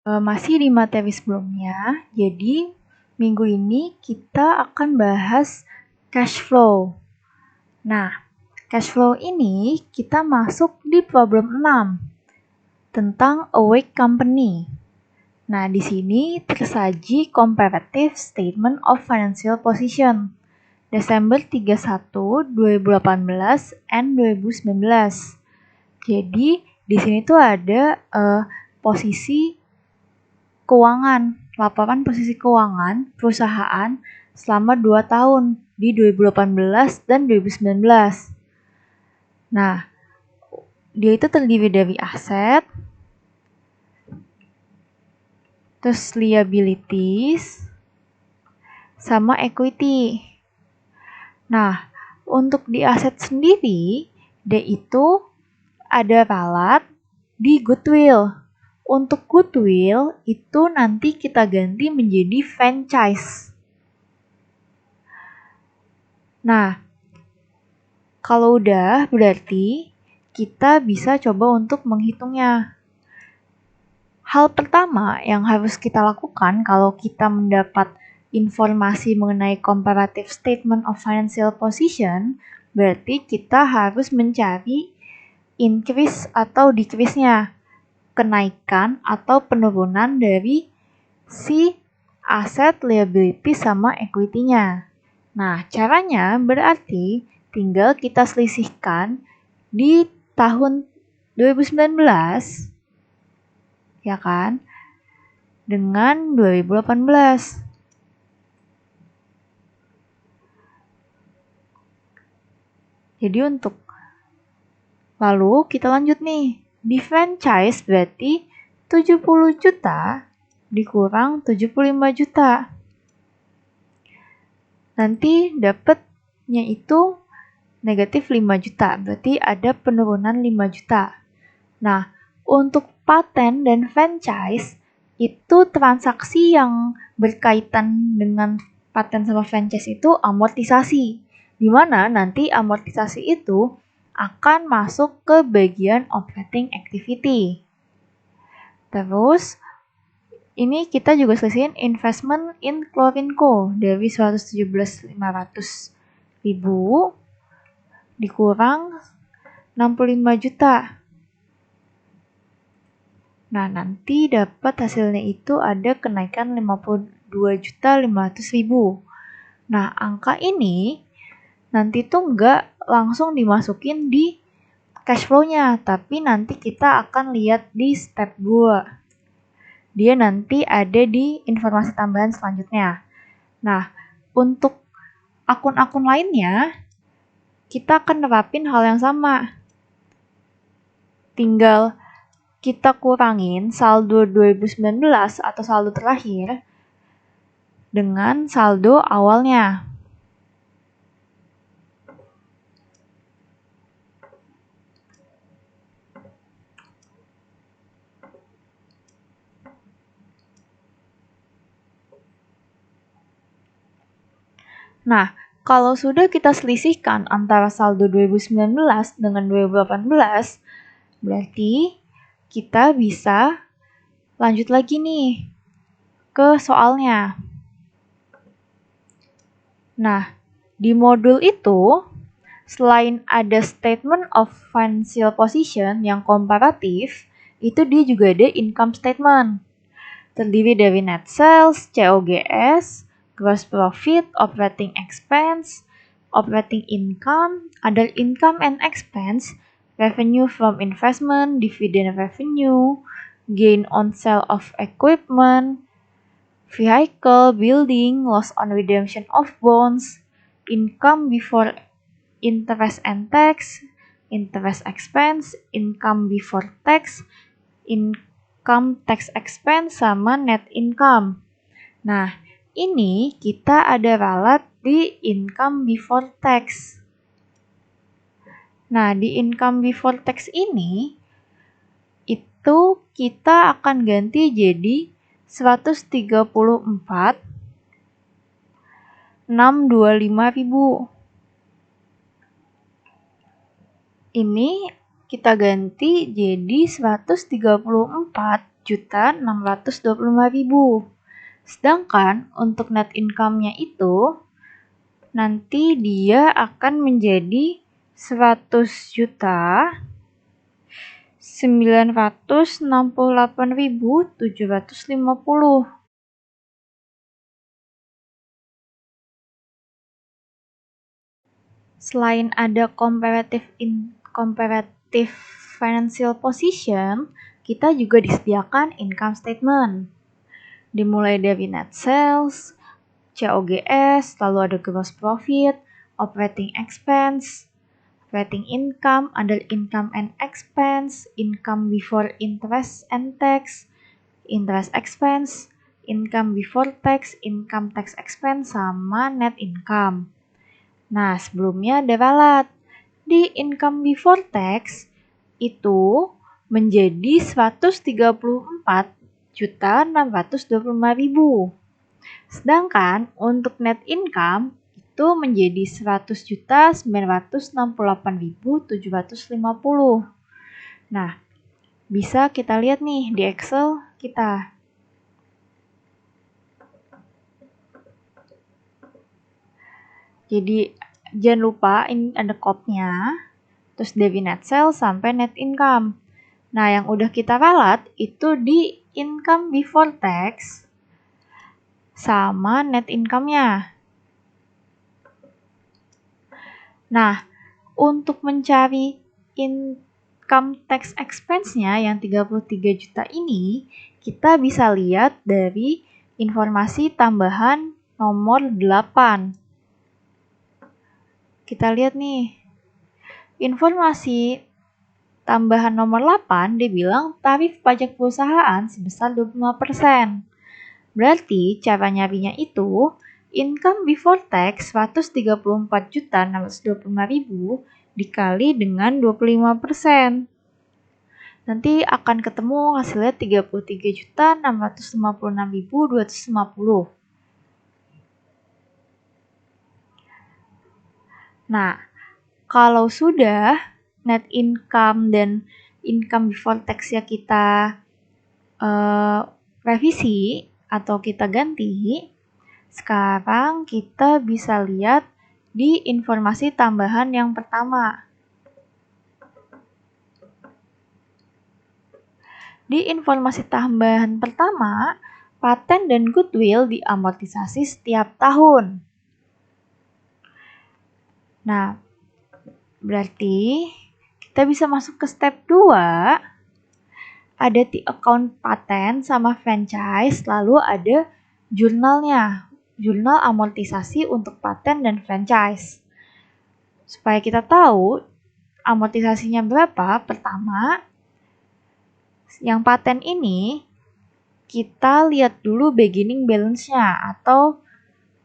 Masih di materi sebelumnya, jadi minggu ini kita akan bahas cash flow. Nah, cash flow ini kita masuk di problem 6 tentang awake company. Nah, di sini tersaji comparative statement of financial position Desember 31, 2018 and 2019. Jadi, di sini tuh ada posisi keuangan, laporan posisi keuangan perusahaan selama 2 tahun di 2018 dan 2019. Nah, dia itu terdiri dari aset, terus liabilities, sama equity. Nah, untuk di aset sendiri, dia itu ada ralat di goodwill. Untuk goodwill itu nanti kita ganti menjadi franchise. Nah, kalau udah berarti kita bisa coba untuk menghitungnya. Hal pertama yang harus kita lakukan kalau kita mendapat informasi mengenai comparative statement of financial position, berarti kita harus mencari increase atau decrease-nya, kenaikan atau penurunan dari si aset, liability, sama equity-nya. Nah, caranya berarti tinggal kita selisihkan di tahun 2019, ya kan, dengan 2018. Jadi untuk lalu kita lanjut nih. Di franchise berarti 70 juta dikurang 75 juta. Nanti dapatnya itu negatif 5 juta, berarti ada penurunan 5 juta. Nah, untuk paten dan franchise, itu transaksi yang berkaitan dengan paten sama franchise itu amortisasi, di mana nanti amortisasi itu akan masuk ke bagian operating activity. Terus, ini kita juga selesaiin investment in Chlorine Co. dari 117.500.000 dikurang 65 juta. Nah, nanti dapat hasilnya itu ada kenaikan 52.500.000. Nah, angka ini nanti tuh nggak langsung dimasukin di cash flow-nya, tapi nanti kita akan lihat di step 2. Dia nanti ada di informasi tambahan selanjutnya. Nah, untuk akun-akun lainnya, kita akan nerapin hal yang sama. Tinggal kita kurangin saldo 2019 atau saldo terakhir dengan saldo awalnya. Nah, kalau sudah kita selisihkan antara saldo 2019 dengan 2018, berarti kita bisa lanjut lagi nih ke soalnya. Nah, di modul itu, selain ada statement of financial position yang komparatif, itu dia juga ada income statement. Terdiri dari net sales, COGS, gross profit, operating expense, operating income, other income and expense, revenue from investment, dividend revenue, gain on sale of equipment, vehicle, building, loss on redemption of bonds, income before interest and tax, interest expense, income before tax, income tax expense, sama net income. Nah, ini kita ada ralat di income before tax. Nah, di income before tax ini, itu kita akan ganti jadi 134.625.000. Ini kita ganti jadi 134 11.625.000. Sedangkan untuk net income-nya itu nanti dia akan menjadi 100.968.750. Selain ada comparative financial position, kita juga disediakan income statement. Dimulai dari net sales, COGS, lalu ada gross profit, operating expense, operating income, other income and expense, income before interest and tax, interest expense, income before tax, income tax expense, sama net income. Nah, sebelumnya ada ralat. Di income before tax itu menjadi 134.625.000. Sedangkan untuk net income itu menjadi 100.968.750. Nah, bisa kita lihat nih di Excel kita. Jadi jangan lupa ini ada kopnya, terus dari net sales sampai net income. Nah, yang udah kita ralat itu di income before tax sama net income-nya. Nah, untuk mencari income tax expense-nya yang 33 juta ini, kita bisa lihat dari informasi tambahan nomor 8. Kita lihat nih, informasi tambahan nomor 8, dia bilang tarif pajak perusahaan sebesar 25%. Berarti cara nyarinya itu, income before tax 134.625.000 dikali dengan 25%. Nanti akan ketemu hasilnya 33.656.250. Nah, kalau sudah net income dan income before tax ya kita revisi atau kita ganti, sekarang kita bisa lihat di informasi tambahan yang pertama. Di informasi tambahan pertama, paten dan goodwill diamortisasi setiap tahun. Nah, berarti kita bisa masuk ke step 2. Ada di account paten sama franchise, lalu ada jurnalnya. Jurnal amortisasi untuk paten dan franchise. Supaya kita tahu amortisasinya berapa, pertama, yang paten ini kita lihat dulu beginning balance-nya atau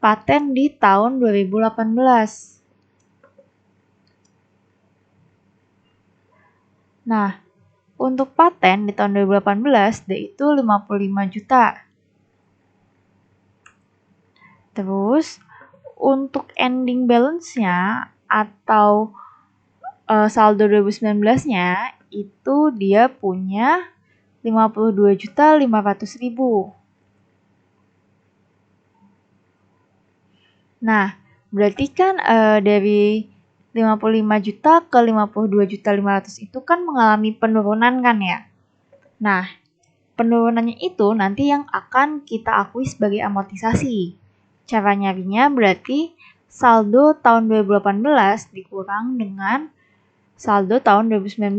paten di tahun 2018. Nah, untuk paten di tahun 2018 yaitu 55 juta. Terus untuk ending balance-nya atau saldo 2019-nya itu dia punya 52.500.000. Nah, berarti kan dari 55 juta ke 52.500 itu kan mengalami penurunan kan ya. Nah, penurunannya itu nanti yang akan kita akui sebagai amortisasi. Cara nyarinya berarti saldo tahun 2018 dikurang dengan saldo tahun 2019.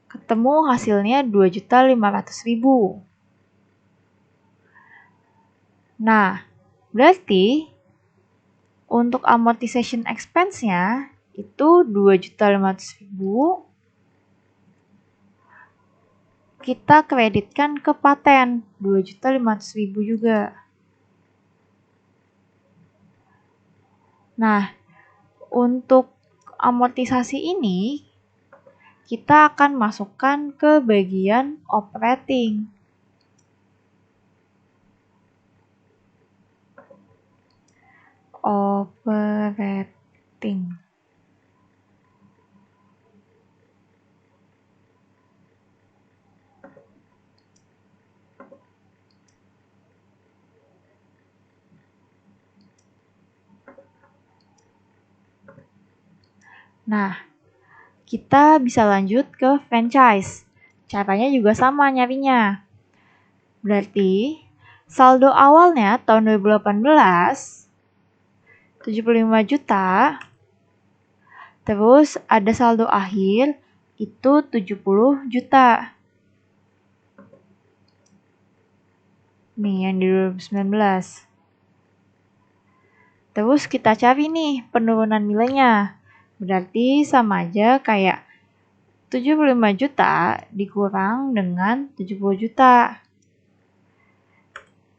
Ketemu hasilnya 2.500.000. Nah, berarti untuk amortization expense-nya itu 2.500.000 kita kreditkan ke paten 2.500.000 juga. Nah, untuk amortisasi ini kita akan masukkan ke bagian operating. Operating. Nah, kita bisa lanjut ke franchise. Caranya juga sama nyarinya. Berarti saldo awalnya tahun 2018 75 juta. Terus ada saldo akhir itu 70 juta. Nih yang di 2019. Terus kita cari nih penurunan nilainya. Berarti sama aja kayak 75 juta dikurang dengan 70 juta.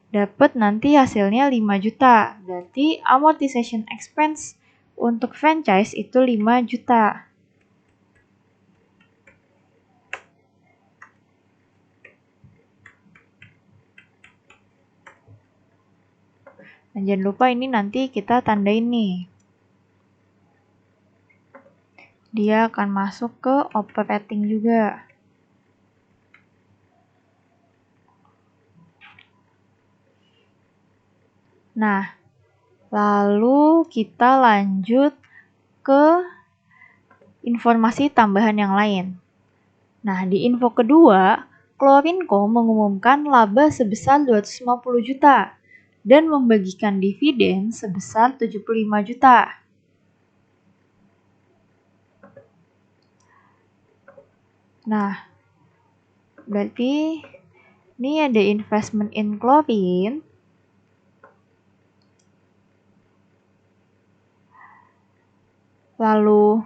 Dapat nanti hasilnya 5 juta. Berarti amortization expense untuk franchise itu 5 juta. Dan jangan lupa ini nanti kita tandain nih. Dia akan masuk ke operating juga. Nah, lalu kita lanjut ke informasi tambahan yang lain. Nah, di info kedua, Klorinko mengumumkan laba sebesar 250 juta dan membagikan dividen sebesar 75 juta. Nah, berarti ini ada investment in Klorin. Lalu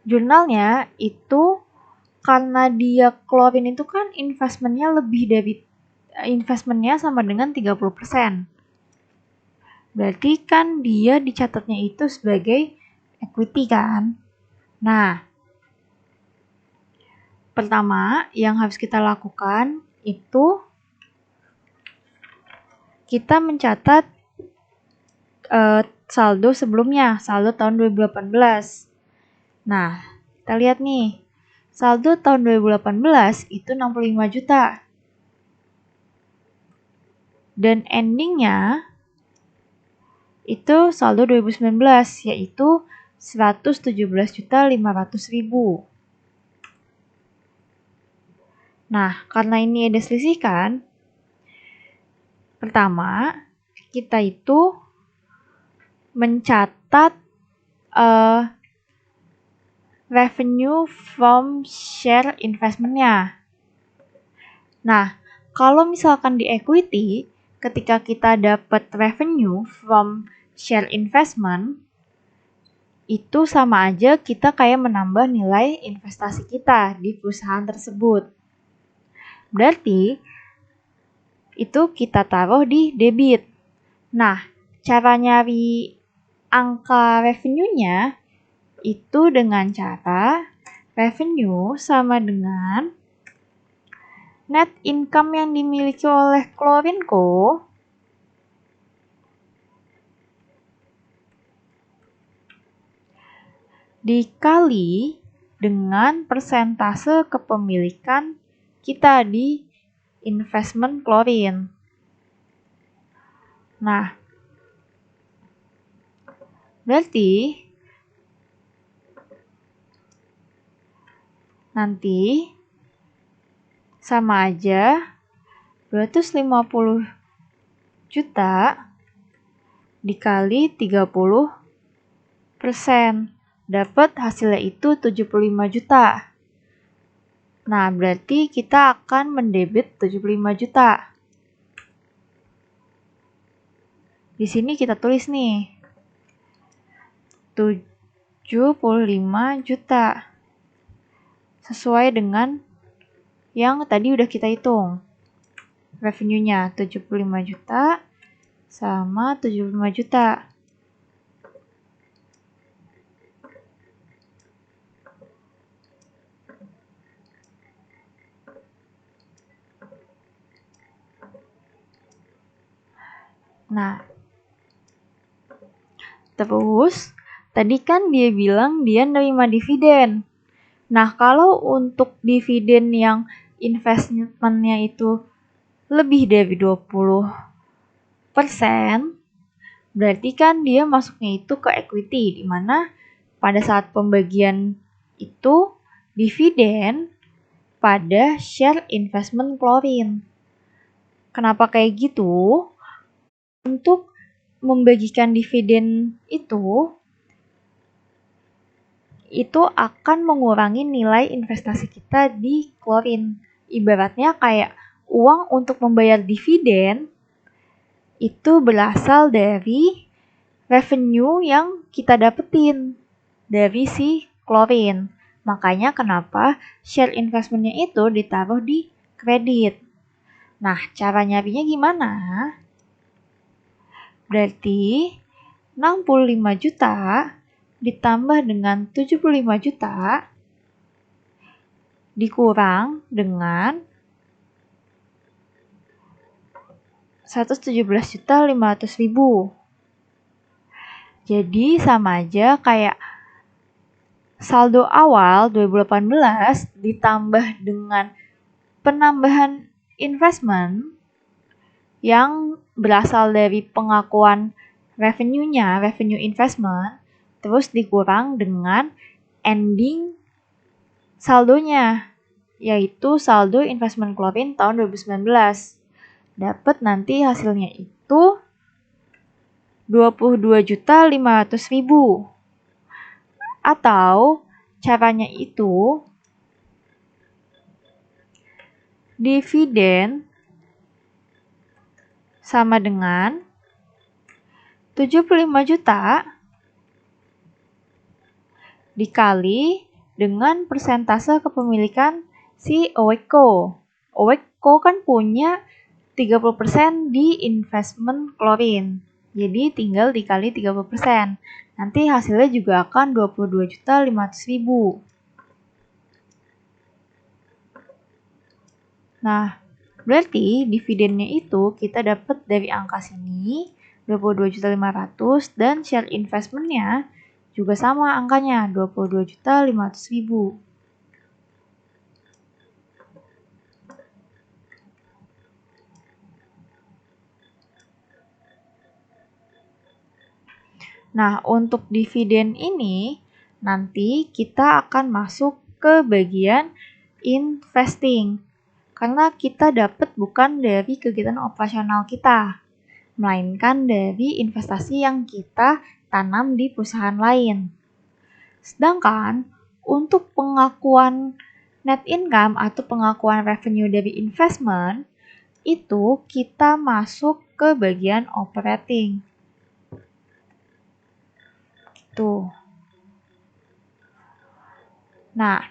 jurnalnya itu karena dia Klorin itu kan investmentnya sama dengan 30%. Berarti kan dia dicatatnya itu sebagai equity kan. Nah, pertama yang harus kita lakukan itu kita mencatat saldo sebelumnya, saldo tahun 2018. Nah, kita lihat nih, saldo tahun 2018 itu 65 juta. Dan endingnya itu saldo 2019 yaitu 117.500.000. Nah, karena ini ada selisih kan, pertama kita itu mencatat revenue from share investment-nya. Nah, kalau misalkan di equity, ketika kita dapat revenue from share investment, itu sama aja kita kayak menambah nilai investasi kita di perusahaan tersebut. Berarti, itu kita taruh di debit. Nah, cara nyari angka revenue-nya itu dengan cara revenue sama dengan net income yang dimiliki oleh Klorinko dikali dengan persentase kepemilikan kita di investment Klorin. Nah, berarti nanti sama aja 250 juta dikali 30%. Dapat hasilnya itu 75 juta. Nah, berarti kita akan mendebit 75 juta. Di sini kita tulis nih, 75 juta. Sesuai dengan yang tadi udah kita hitung. Revenue-nya 75 juta sama 75 juta. Nah, terus tadi kan dia bilang dia nerima dividen. Nah, kalau untuk dividen yang investmentnya itu lebih dari 20%, Berarti kan dia masuknya itu ke equity, di mana pada saat pembagian itu dividen pada share investment klorin. Kenapa kayak gitu? Untuk membagikan dividen itu akan mengurangi nilai investasi kita di klorin. Ibaratnya kayak uang untuk membayar dividen itu berasal dari revenue yang kita dapetin dari si klorin. Makanya kenapa share investmentnya itu ditaruh di kredit. Nah, cara nyarinya gimana? Berarti 65 juta ditambah dengan 75 juta dikurang dengan 117.500.000. Jadi sama aja kayak saldo awal 2018 ditambah dengan penambahan investment yang berasal dari pengakuan revenue-nya, revenue investment, terus dikurang dengan ending saldonya, yaitu saldo investment klorin tahun 2019. Dapat nanti hasilnya itu 22.500.000. Atau caranya itu dividen sama dengan 75 juta dikali dengan persentase kepemilikan si Oweko. Oweko kan punya 30% di investment klorin. Jadi tinggal dikali 30%. Nanti hasilnya juga akan 22.500.000. Nah, berarti dividennya itu kita dapat dari angka sini 22.500.000 dan share investmentnya juga sama angkanya 22.500.000. Nah, untuk dividen ini nanti kita akan masuk ke bagian investing. Karena kita dapat bukan dari kegiatan operasional kita, melainkan dari investasi yang kita tanam di perusahaan lain. Sedangkan untuk pengakuan net income atau pengakuan revenue dari investment, itu kita masuk ke bagian operating. Tuh. Nah,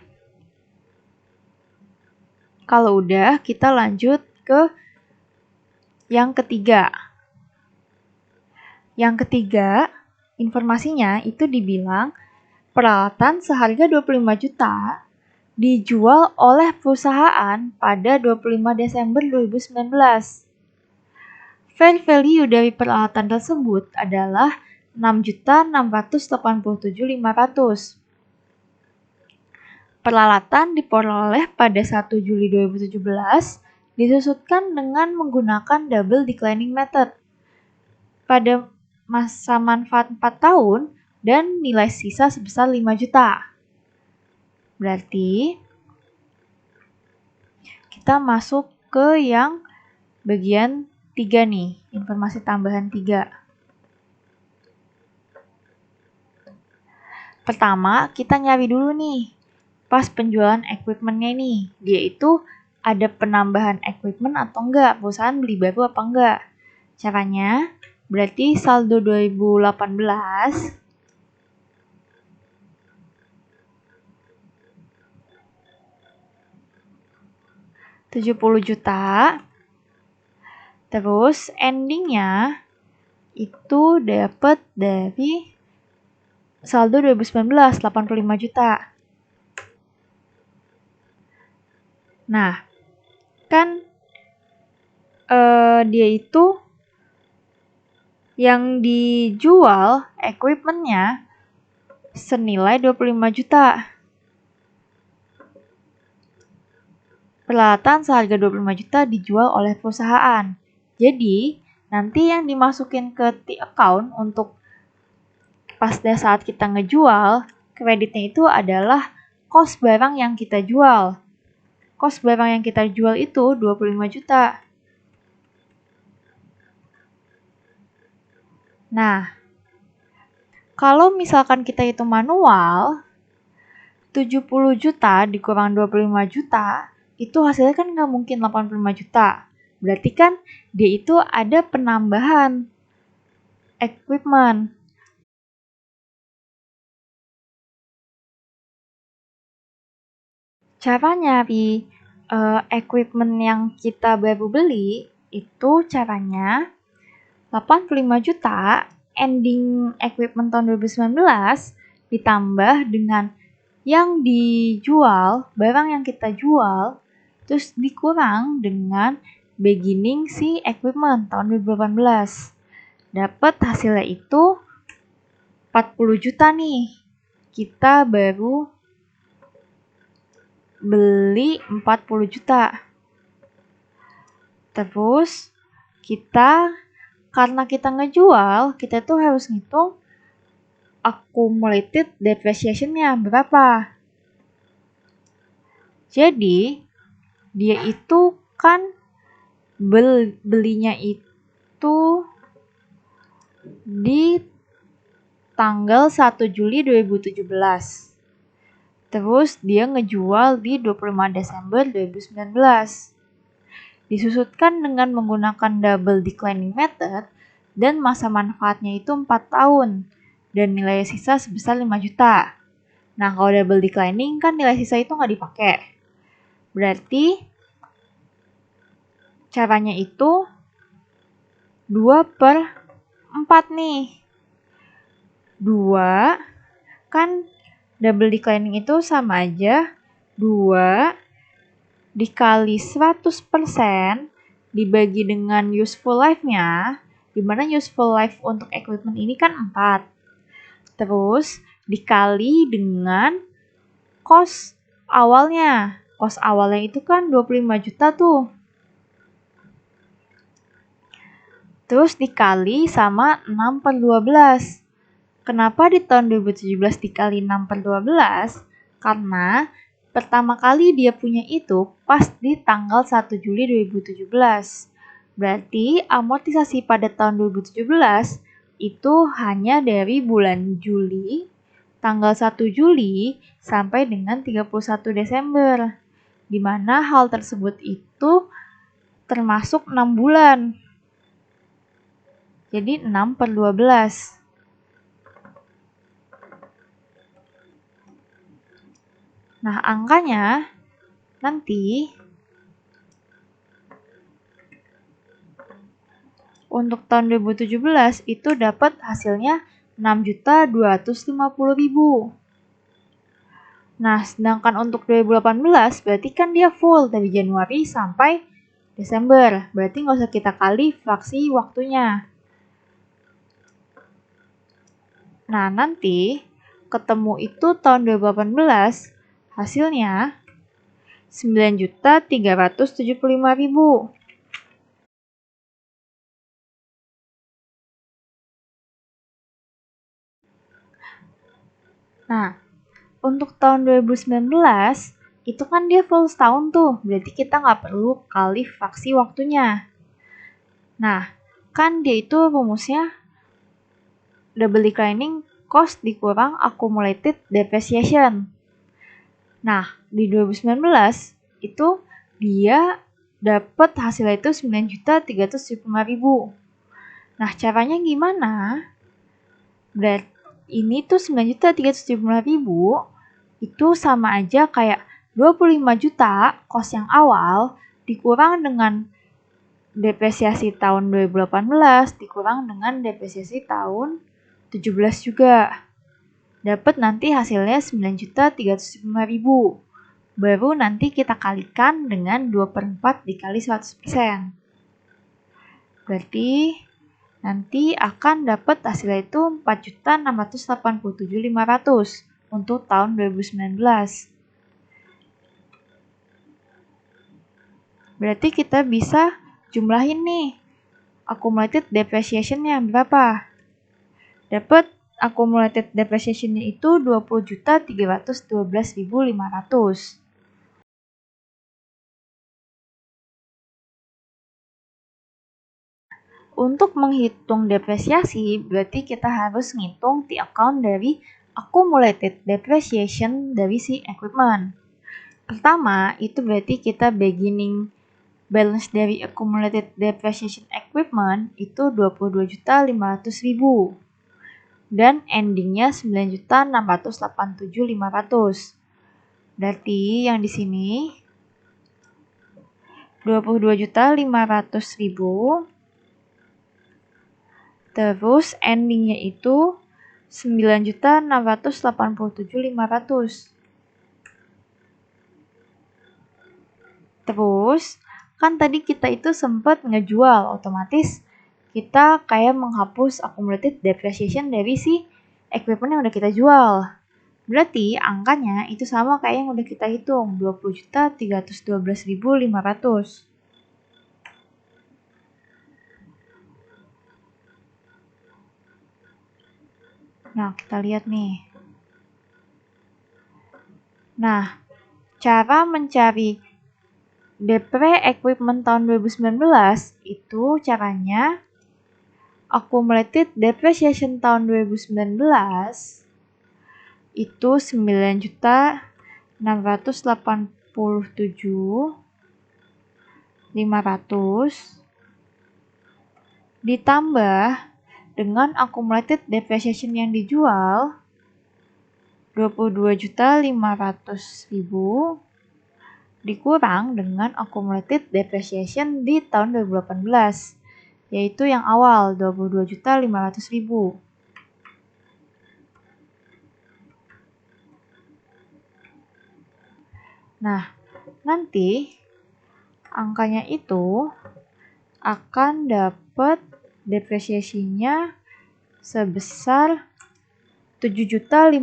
kalau udah, kita lanjut ke yang ketiga. Yang ketiga, informasinya itu dibilang peralatan seharga 25 juta dijual oleh perusahaan pada 25 Desember 2019. Fair value dari peralatan tersebut adalah 6.687.500. Peralatan diperoleh pada 1 Juli 2017 disusutkan dengan menggunakan double declining method pada masa manfaat 4 tahun dan nilai sisa sebesar 5 juta. Berarti kita masuk ke yang bagian 3 nih, informasi tambahan 3. Pertama, kita nyari dulu nih, pas penjualan equipment-nya nih, dia itu ada penambahan equipment atau enggak, perusahaan beli baru apa enggak. Caranya, berarti saldo 2018 70 juta, terus endingnya itu dapat dari saldo 2019 85 juta. Nah, kan dia itu yang dijual equipment-nya senilai 25 juta. Peralatan seharga 25 juta dijual oleh perusahaan. Jadi, Nanti yang dimasukin ke T-account untuk pas saat kita ngejual, kreditnya itu adalah cost barang yang kita jual. Cost barang yang kita jual itu 25 juta. Nah, kalau misalkan kita hitung manual, 70 juta dikurang 25 juta, itu hasilnya kan nggak mungkin 85 juta. Berarti kan dia itu ada penambahan equipment. Cara nyari equipment yang kita baru beli, itu caranya 85 juta ending equipment tahun 2019 ditambah dengan yang dijual, barang yang kita jual, terus dikurang dengan beginning si equipment tahun 2018. Dapat hasilnya itu 40 juta nih. Kita baru beli 40 juta. Terus karena kita ngejual, kita tuh harus ngitung accumulated depreciation-nya berapa. Jadi, dia itu kan belinya itu di tanggal 1 Juli 2017. Terus dia ngejual di 25 Desember 2019. Disusutkan dengan menggunakan double declining method dan masa manfaatnya itu 4 tahun dan nilai sisa sebesar 5 juta. Nah, kalau double declining kan nilai sisa itu nggak dipakai. Berarti caranya itu 2/4 nih. 2 kan double declining itu sama aja 2 dikali 100% dibagi dengan useful life-nya, di mana useful life untuk equipment ini kan 4. Terus dikali dengan cost awalnya. Cost awalnya itu kan 25 juta tuh. Terus dikali sama 6/12. Kenapa di tahun 2017 dikali 6/12? Karena pertama kali dia punya itu pas di tanggal 1 Juli 2017. Berarti amortisasi pada tahun 2017 itu hanya dari bulan Juli, tanggal 1 Juli sampai dengan 31 Desember. Di mana hal tersebut itu termasuk 6 bulan. Jadi 6/12. Nah, angkanya nanti untuk tahun 2017 itu dapat hasilnya 6.250.000. Nah, sedangkan untuk 2018 berarti kan dia full dari Januari sampai Desember. Berarti nggak usah kita kali fraksi waktunya. Nah, nanti ketemu itu tahun 2018 hasilnya 9.375.000. Nah, untuk tahun 2019 itu kan dia full setahun tuh, berarti kita nggak perlu kali fraksi waktunya. Nah, kan dia itu rumusnya double declining cost dikurang accumulated depreciation. Nah, di 2019 itu dia dapat hasilnya itu 9.375.000. Nah, caranya gimana? Berarti ini tuh 9.375.000 itu sama aja kayak 25 juta kos yang awal dikurang dengan depresiasi tahun 2018 dikurang dengan depresiasi tahun 17 juga. Dapat nanti hasilnya 9.375.000. Baru nanti kita kalikan dengan 2/4 dikali 100%. Berarti nanti akan dapat hasilnya itu 4.687.500 untuk tahun 2019. Berarti kita bisa jumlahin nih. accumulated depreciation-nya berapa? Dapat accumulated depreciation-nya itu 20.312.500. Untuk menghitung depresiasi, berarti kita harus ngitung the account dari accumulated depreciation dari si equipment. Pertama, itu berarti kita beginning balance dari accumulated depreciation equipment itu 22.500.000 dan endingnya 9.687.500. Berarti yang di sini 22.500.000 terus endingnya itu 9.687.500. Terus kan tadi kita itu sempat ngejual, otomatis kita kayak menghapus accumulated depreciation dari si equipment yang udah kita jual. Berarti angkanya itu sama kayak yang udah kita hitung, 20.312.500. Nah, kita lihat nih. Nah, cara mencari depre equipment tahun 2019 itu caranya accumulated depreciation tahun 2019 itu 9.687.500 ditambah dengan accumulated depreciation yang dijual 22.500.000 dikurang dengan accumulated depreciation di tahun 2018, yaitu yang awal 22.500.000. Nah, nanti angkanya itu akan dapat depresiasinya sebesar 7.500.000.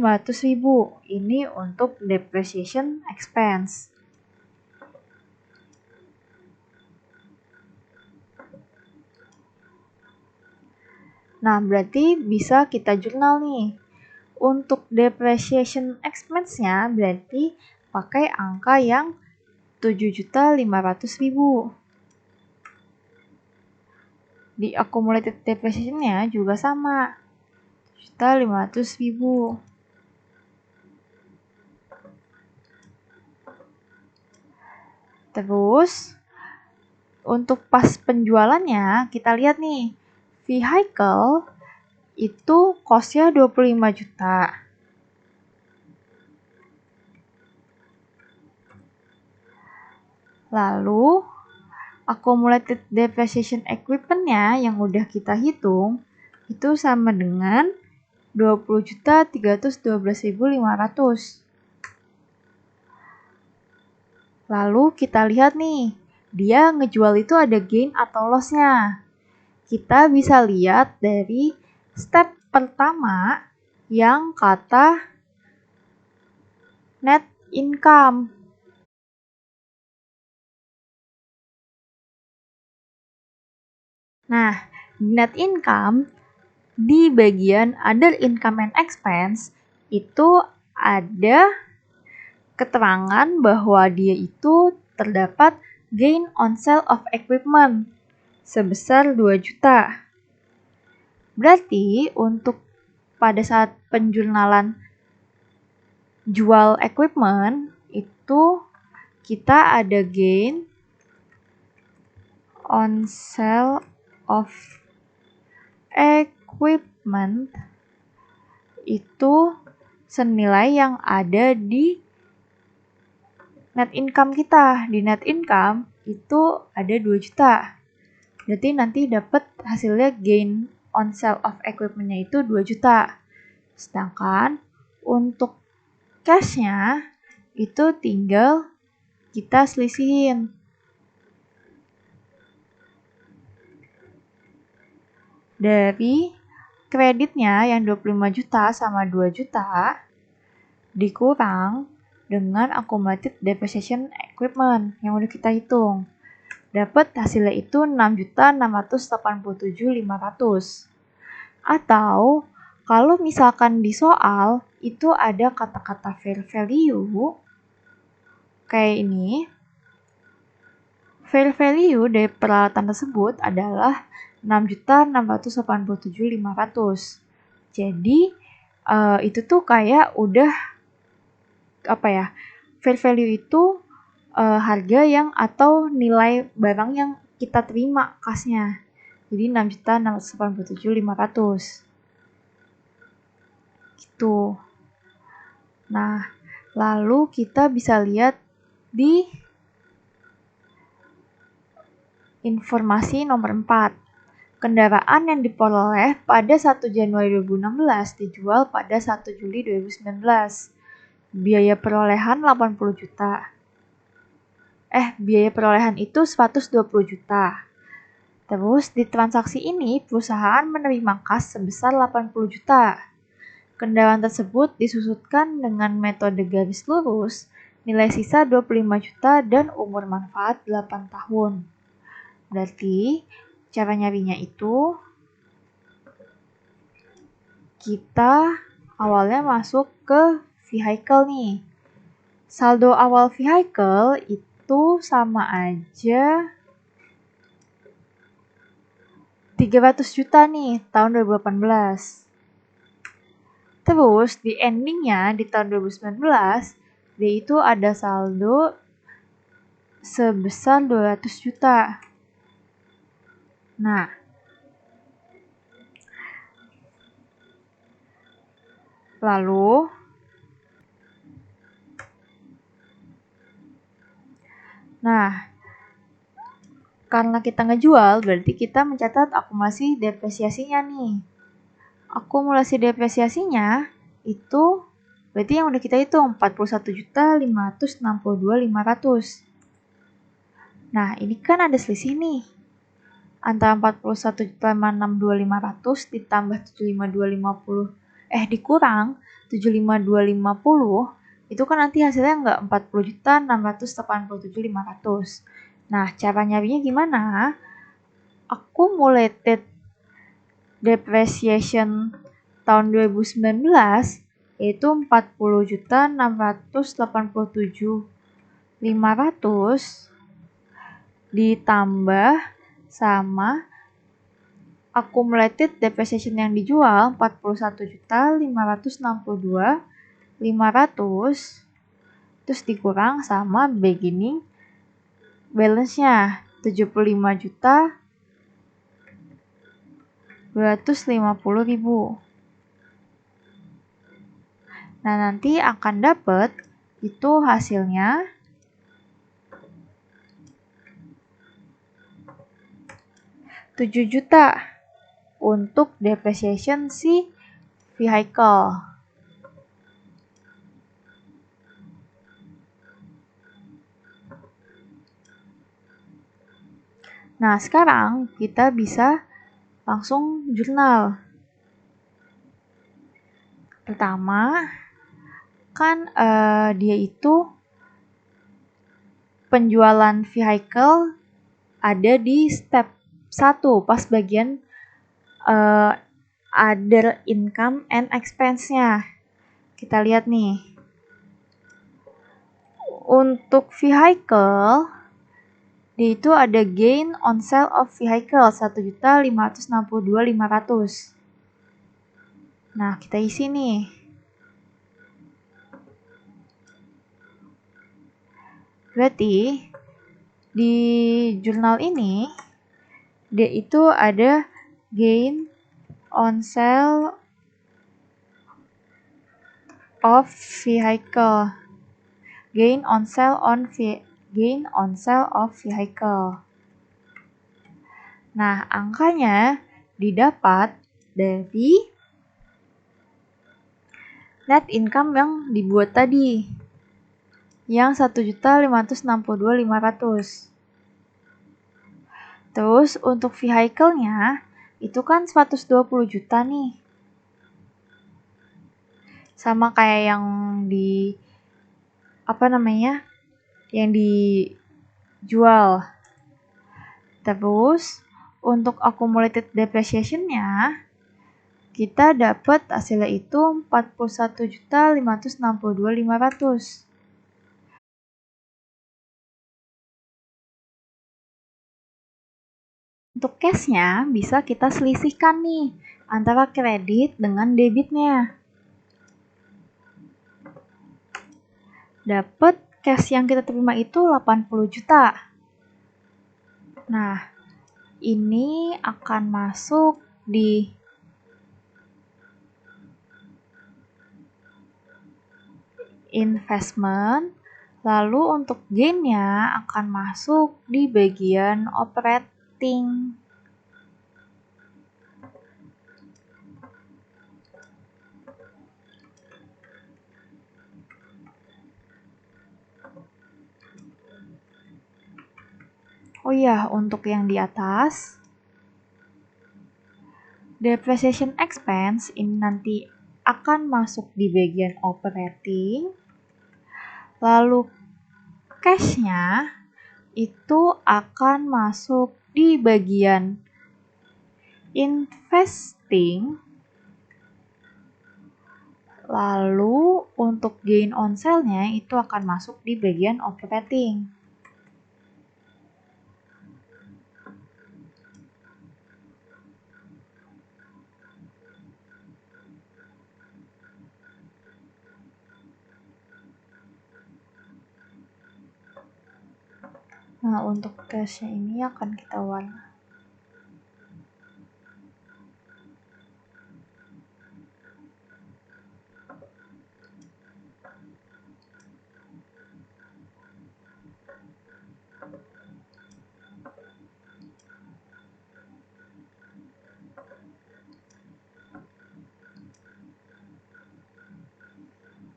Ini untuk depreciation expense. Nah, berarti bisa kita jurnal nih. Untuk depreciation expense-nya berarti pakai angka yang 7.500.000. Di accumulated depreciation-nya juga sama, 7.500.000. Terus, untuk pas penjualannya, kita lihat nih, vehicle itu cost-nya 25 juta. Lalu, accumulated depreciation equipment-nya yang udah kita hitung itu sama dengan 20.312.500. Lalu kita lihat nih, dia ngejual itu ada gain atau loss-nya. Kita bisa lihat dari step pertama yang kata net income. Nah, net income di bagian other income and expense itu ada keterangan bahwa dia itu terdapat gain on sale of equipment sebesar 2 juta. Berarti untuk pada saat penjurnalan jual equipment itu kita ada gain on sale of equipment itu senilai yang ada di net income kita. Di net income itu ada 2 juta. Berarti nanti dapat hasilnya gain on sale of equipment-nya itu 2 juta. Sedangkan untuk cash-nya itu tinggal kita selisihin. Dari kreditnya yang 25 juta sama 2 juta dikurang dengan accumulated depreciation equipment yang udah kita hitung. dapat hasilnya itu 6.687.500. Atau kalau misalkan di soal itu ada kata-kata fair value kayak ini. Fair value dari peralatan tersebut adalah 6.687.500. Jadi itu tuh kayak udah apa ya? Fair value itu harga yang atau nilai barang yang kita terima kasnya. Jadi 6.687.500. Gitu. Nah, lalu kita bisa lihat di informasi nomor 4. Kendaraan yang diperoleh pada 1 Januari 2016 dijual pada 1 Juli 2019. Biaya perolehan 80 juta. Biaya perolehan itu 120 juta. Terus di transaksi ini perusahaan menerima kas sebesar 80 juta. Kendaraan tersebut disusutkan dengan metode garis lurus, nilai sisa 25 juta dan umur manfaat 8 tahun. Berarti cara nyarinya itu kita awalnya masuk ke vehicle nih. Saldo awal vehicle itu sama aja 300 juta nih tahun 2018. Terus di endingnya di tahun 2019 dia itu ada saldo sebesar 200 juta. Nah, lalu karena kita ngejual berarti kita mencatat akumulasi depresiasinya nih. Akumulasi depresiasinya itu berarti yang udah kita hitung 41.562.500. Nah, ini kan ada selisih nih. Antara 41.562.500 ditambah 75.250 dikurang 75.250 itu kan nanti hasilnya enggak 40.687.500. Nah, cara nyarinya gimana? Accumulated depreciation tahun 2019 yaitu 40.687.500 ditambah sama accumulated depreciation yang dijual 41.562.500 terus dikurang sama beginning balance-nya 75.250.000. Nah, nanti akan dapat itu hasilnya 7 juta untuk depreciation si vehicle. Nah, sekarang kita bisa langsung jurnal. Pertama, kan dia itu penjualan vehicle ada di step 1 pas bagian other income and expense-nya. Kita lihat nih. Untuk vehicle dia itu ada gain on sale of vehicle 1.562.500. Nah, kita isi nih. Berarti di jurnal ini dia itu ada gain on sale of vehicle. Gain on sale of vehicle. Nah, angkanya didapat dari net income yang dibuat tadi. Yang 1.562.500. Terus untuk vehicle-nya itu kan 120 juta nih. Sama kayak yang di yang dijual. Terus untuk accumulated depreciation-nya kita dapat hasilnya itu 41.562.500. Untuk cash-nya bisa kita selisihkan nih antara kredit dengan debitnya. Dapat cash yang kita terima itu 80 juta. Nah, ini akan masuk di investment, lalu untuk gain-nya akan masuk di bagian operating. Oh iya, untuk yang di atas, depreciation expense ini nanti akan masuk di bagian operating, lalu cash-nya itu akan masuk di bagian investing, lalu untuk gain on sale-nya itu akan masuk di bagian operating. Nah, untuk cash-nya ini akan kita warna.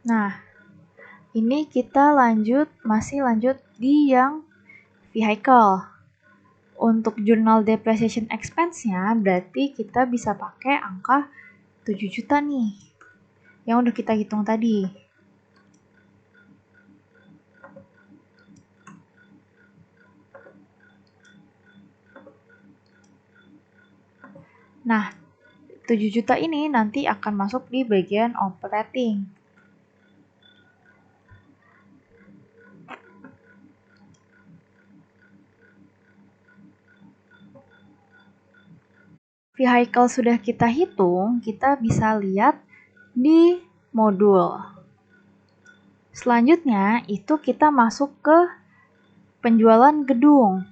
Nah, ini kita masih lanjut di yang vehicle. Untuk jurnal depreciation expense-nya berarti kita bisa pakai angka 7 juta nih, yang udah kita hitung tadi. Nah, 7 juta ini nanti akan masuk di bagian operating. Vehicle sudah kita hitung, kita bisa lihat di modul. Selanjutnya itu kita masuk ke penjualan gedung.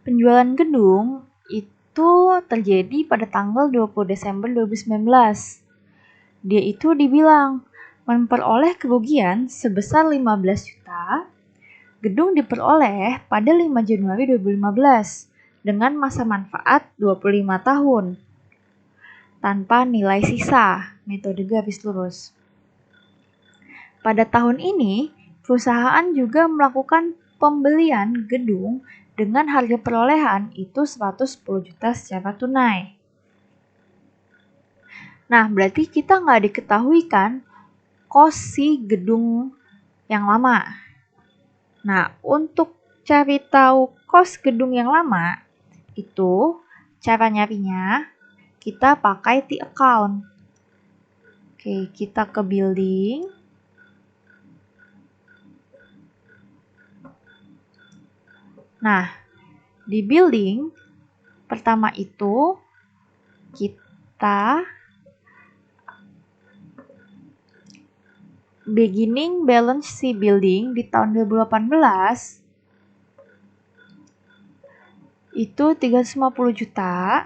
Penjualan gedung itu terjadi pada tanggal 20 Desember 2019. Dia itu dibilang memperoleh kerugian sebesar 15 juta. Gedung diperoleh pada 5 Januari 2015 dengan masa manfaat 25 tahun tanpa nilai sisa, metode garis lurus. Pada tahun ini, perusahaan juga melakukan pembelian gedung dengan harga perolehan itu 110 juta secara tunai. Nah, berarti kita nggak diketahui kan kos si gedung yang lama. Nah, untuk cari tahu kos gedung yang lama, itu cara nyarinya kita pakai T account. Oke, kita ke building. Nah, di building pertama itu kita beginning balance si building di tahun 2018 itu 350 juta.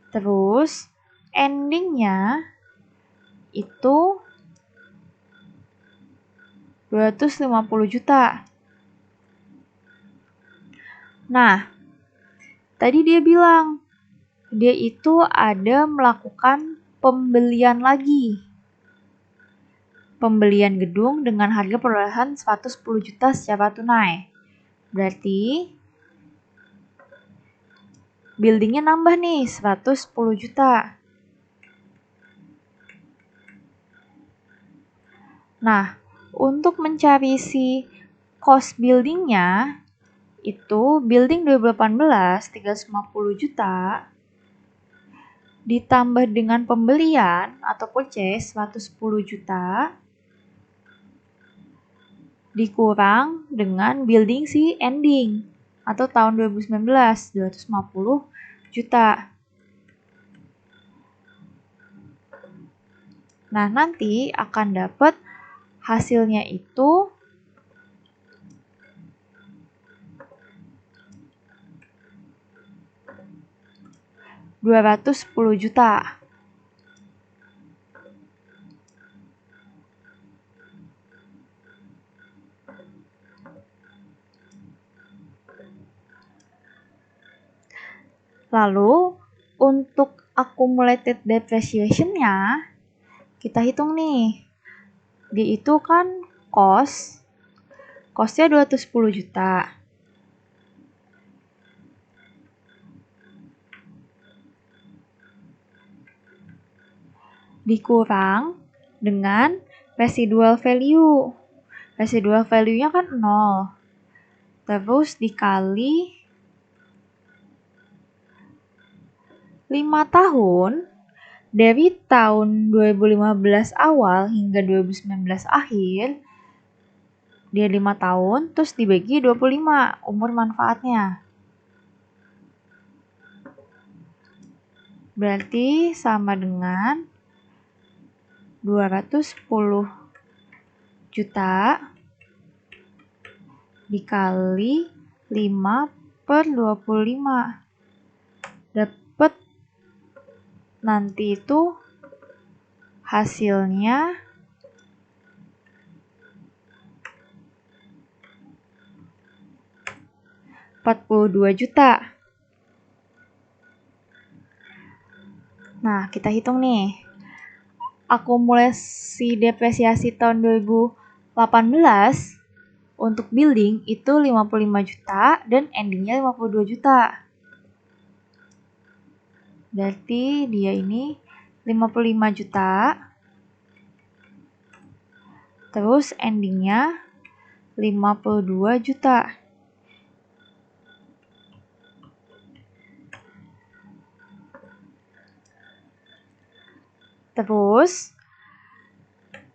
Terus endingnya itu 250 juta. Nah, tadi dia bilang dia itu ada melakukan pembelian lagi. Pembelian gedung dengan harga perolehan 110 juta secara tunai. Berarti buildingnya nambah nih 110 juta. Nah, untuk mencari si cost buildingnya itu building 2018 350 juta ditambah dengan pembelian atau purchase 110 juta dikurang dengan building si ending atau tahun 2019 250 juta. Nah, nanti akan dapat hasilnya itu 210 juta. Lalu, untuk accumulated depreciation-nya, kita hitung nih. Dia itu kan cost-nya 210 juta. Dikurang dengan residual value. Residual value-nya kan 0. Terus dikali 5 tahun, dari tahun 2015 awal hingga 2019 akhir, dia 5 tahun, terus dibagi 25 umur manfaatnya. Berarti sama dengan 210 juta dikali 5 per 25. Dapat nanti itu hasilnya 42 juta. Nah, kita hitung nih. Akumulasi depresiasi tahun 2018 untuk building itu 55 juta dan endingnya 52 juta. Berarti dia ini 55 juta. Terus endingnya 52 juta. Terus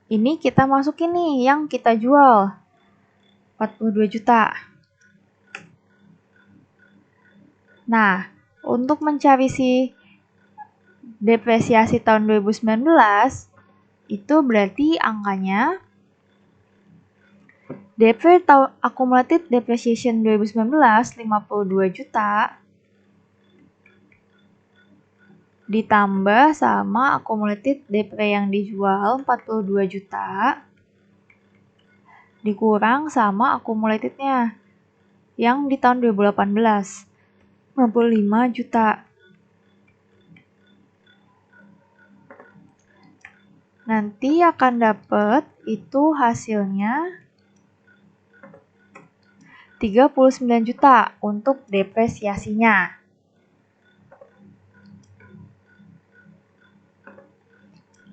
ini kita masukin nih yang kita jual 42 juta. Nah, untuk mencari si depresiasi tahun 2019 itu berarti angkanya DP accumulated depreciation 2019 52 juta ditambah sama accumulated DP yang dijual 42 juta dikurang sama accumulatednya yang di tahun 2018 55 juta. Nanti akan dapat itu hasilnya 39 juta untuk depresiasinya.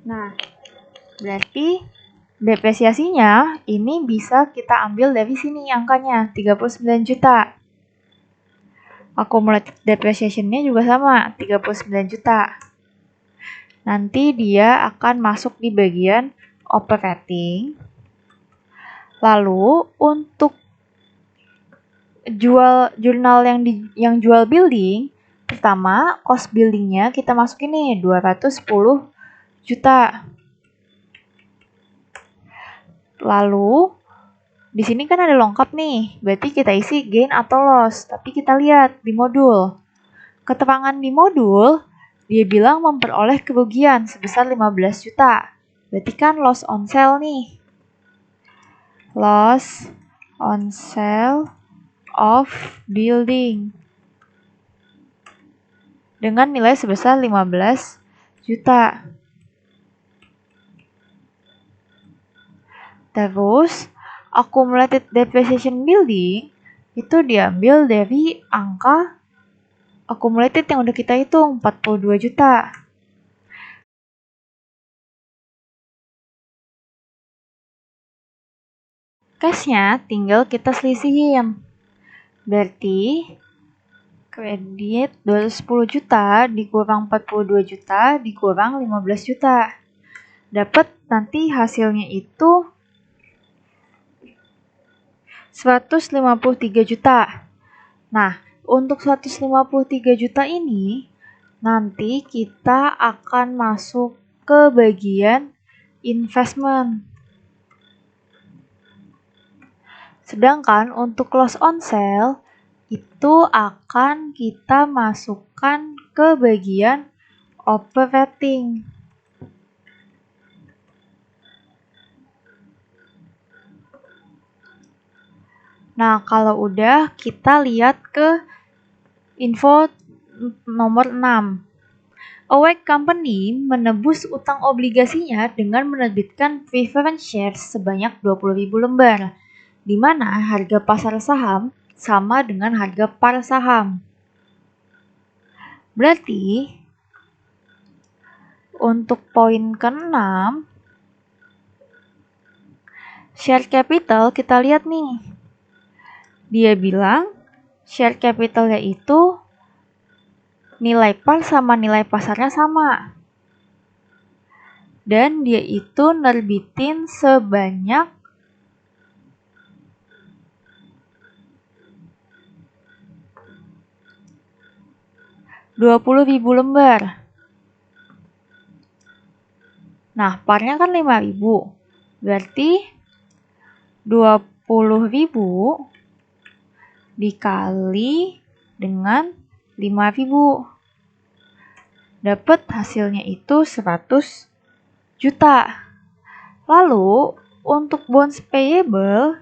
Nah, berarti depresiasinya ini bisa kita ambil dari sini angkanya 39 juta. Accumulated depreciation-nya juga sama 39 juta. Nanti dia akan masuk di bagian operating. Lalu untuk jurnal yang jual building, pertama cost buildingnya kita masukin nih 210 juta. Lalu di sini kan ada lengkap nih, berarti kita isi gain atau loss. Tapi kita lihat di modul. Keterangan di modul dia bilang memperoleh kerugian sebesar 15 juta. Berarti kan loss on sale nih. Loss on sale of building dengan nilai sebesar 15 juta. Terus, accumulated depreciation building itu diambil dari angka accumulated yang udah kita hitung, 42 juta. Cash-nya tinggal kita selisihin. Berarti kredit 210 juta dikurang 42 juta dikurang 15 juta. Dapat nanti hasilnya itu 153 juta. Nah, untuk 153 juta ini nanti kita akan masuk ke bagian investment. Sedangkan untuk loss on sale itu akan kita masukkan ke bagian operating. Nah, kalau udah kita lihat ke info nomor 6. Awake Company menebus utang obligasinya dengan menerbitkan preference shares sebanyak 20.000 lembar, di mana harga pasar saham sama dengan harga par saham. Berarti untuk poin ke-6, share capital kita lihat nih. Dia bilang share capital yaitu nilai par sama nilai pasarnya sama. Dan dia itu nerbitin sebanyak 20.000 lembar. Nah, parnya kan 5.000. Berarti 20.000 dikali dengan 5.000. Dapat hasilnya itu 100 juta. Lalu, untuk bonds payable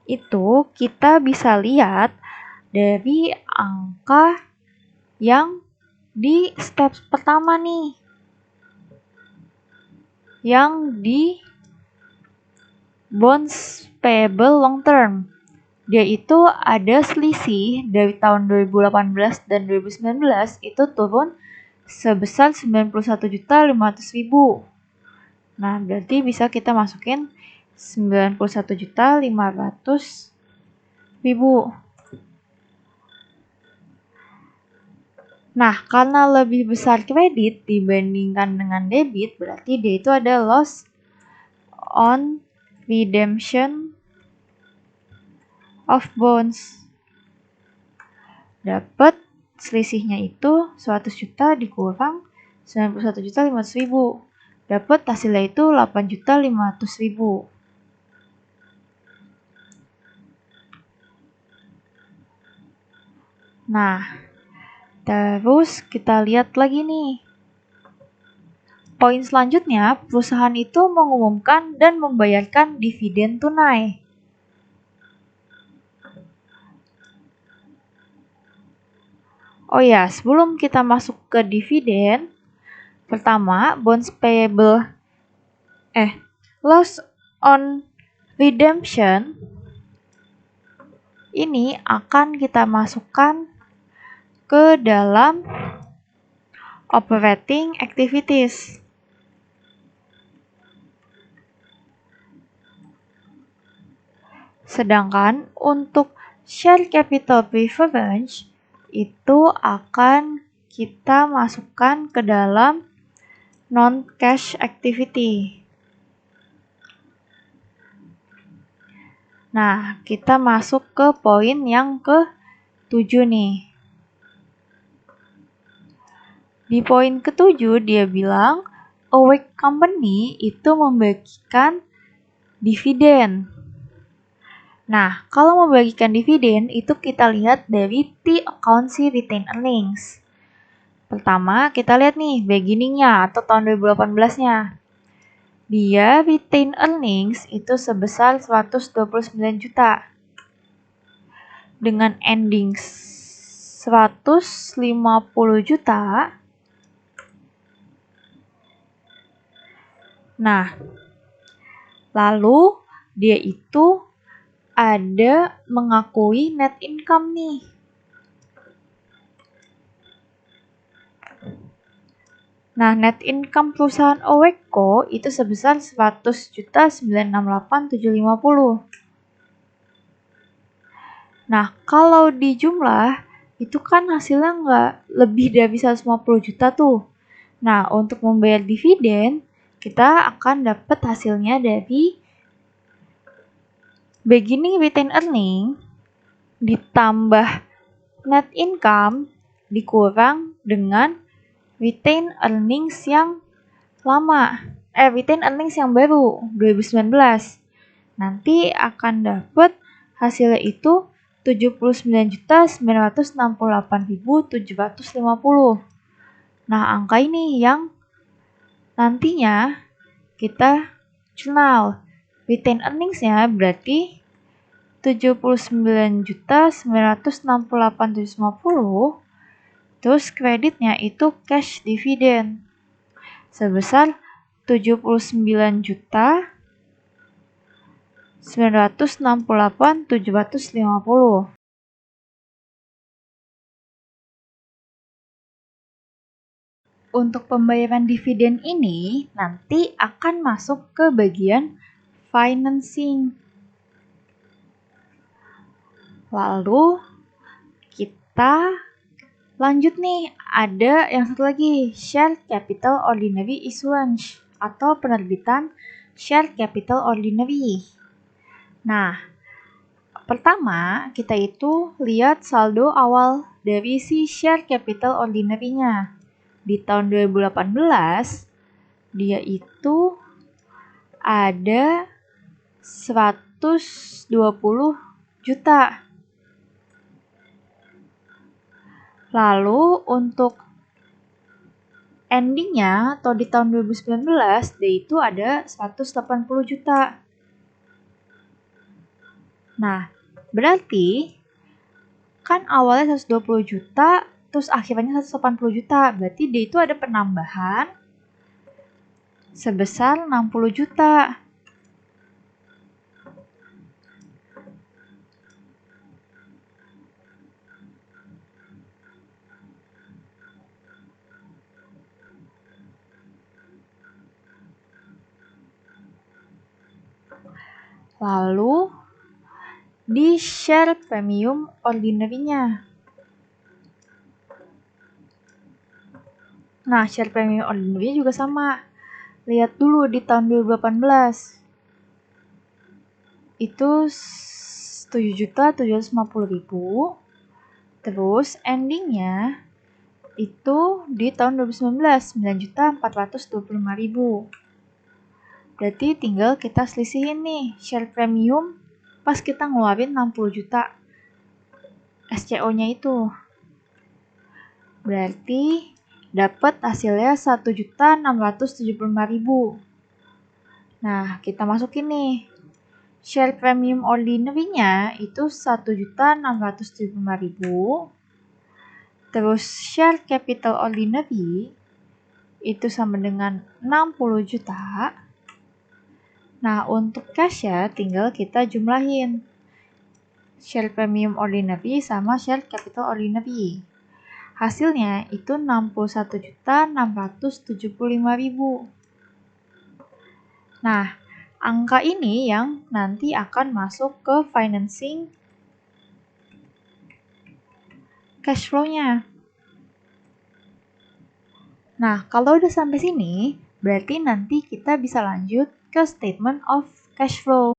itu kita bisa lihat dari angka yang di step pertama nih, yang di bonds payable long term. Dia itu ada selisih dari tahun 2018 dan 2019 itu turun sebesar 91.500.000. Nah, berarti bisa kita masukin 91.500.000. Nah, karena lebih besar kredit dibandingkan dengan debit, berarti dia itu ada loss on redemption of bonds. Dapat selisihnya itu 100 juta dikurang 91.500.000. Dapat hasilnya itu 8.500.000. Nah, terus kita lihat lagi nih. Poin selanjutnya, perusahaan itu mengumumkan dan membayarkan dividen tunai. Oh ya, sebelum kita masuk ke dividen, pertama, bonds payable loss on redemption ini akan kita masukkan ke dalam operating activities. Sedangkan untuk share capital preference itu akan kita masukkan ke dalam non-cash activity. Nah, kita masuk ke poin yang ke-7 nih. Di poin ke-7 dia bilang Awake Company itu membagikan dividen. Nah, kalau membagikan dividen itu kita lihat dari T-accountancy retained earnings. Pertama, kita lihat nih beginning-nya atau tahun 2018-nya. Dia retained earnings itu sebesar 129 juta. Dengan ending 150 juta. Nah, lalu dia itu ada mengakui net income nih. Nah, net income perusahaan Awake itu sebesar 100.968.750. Nah, kalau di jumlah, itu kan hasilnya nggak lebih dari 150 juta tuh. Nah, untuk membayar dividen, kita akan dapat hasilnya dari beginning retained earning ditambah net income dikurang dengan retained earnings yang lama. Retained earnings yang baru 2019. Nanti akan dapat hasilnya itu 79.968.750. Nah, angka ini yang nantinya kita kenal. Retained earnings-nya berarti 79.968.750. Terus kreditnya itu cash dividend sebesar 79.968.750. Untuk pembayaran dividen ini nanti akan masuk ke bagian financing. Lalu kita lanjut nih, ada yang satu lagi, share capital ordinary issuance atau penerbitan share capital ordinary. Nah, pertama kita itu lihat saldo awal dari si share capital ordinary-nya. Di tahun 2018 dia itu ada 120 juta. Lalu untuk endingnya atau di tahun 2019 dia itu ada 180 juta. Nah, berarti kan awalnya 120 juta terus akhirnya 180 juta. Berarti dia itu ada penambahan sebesar 60 juta. Lalu di share premium ordinary-nya. Nah, share premium ordinary juga sama. Lihat dulu di tahun 2018. Itu 7.750.000. Terus endingnya itu di tahun 2019 9.425.000. Berarti tinggal kita selisihin nih share premium pas kita ngeluarin 60 juta SCO-nya itu. Berarti dapat hasilnya 1.675.000. Nah, kita masukin nih. Share premium ordinary-nya itu 1.675.000. Terus share capital ordinary itu sama dengan 60 juta. Nah, untuk cash ya tinggal kita jumlahin. Share premium ordinary sama share capital ordinary. Hasilnya itu 61.675.000. Nah, angka ini yang nanti akan masuk ke financing cash flow-nya. Nah, kalau udah sampai sini, berarti nanti kita bisa lanjut ke statement of cash flow.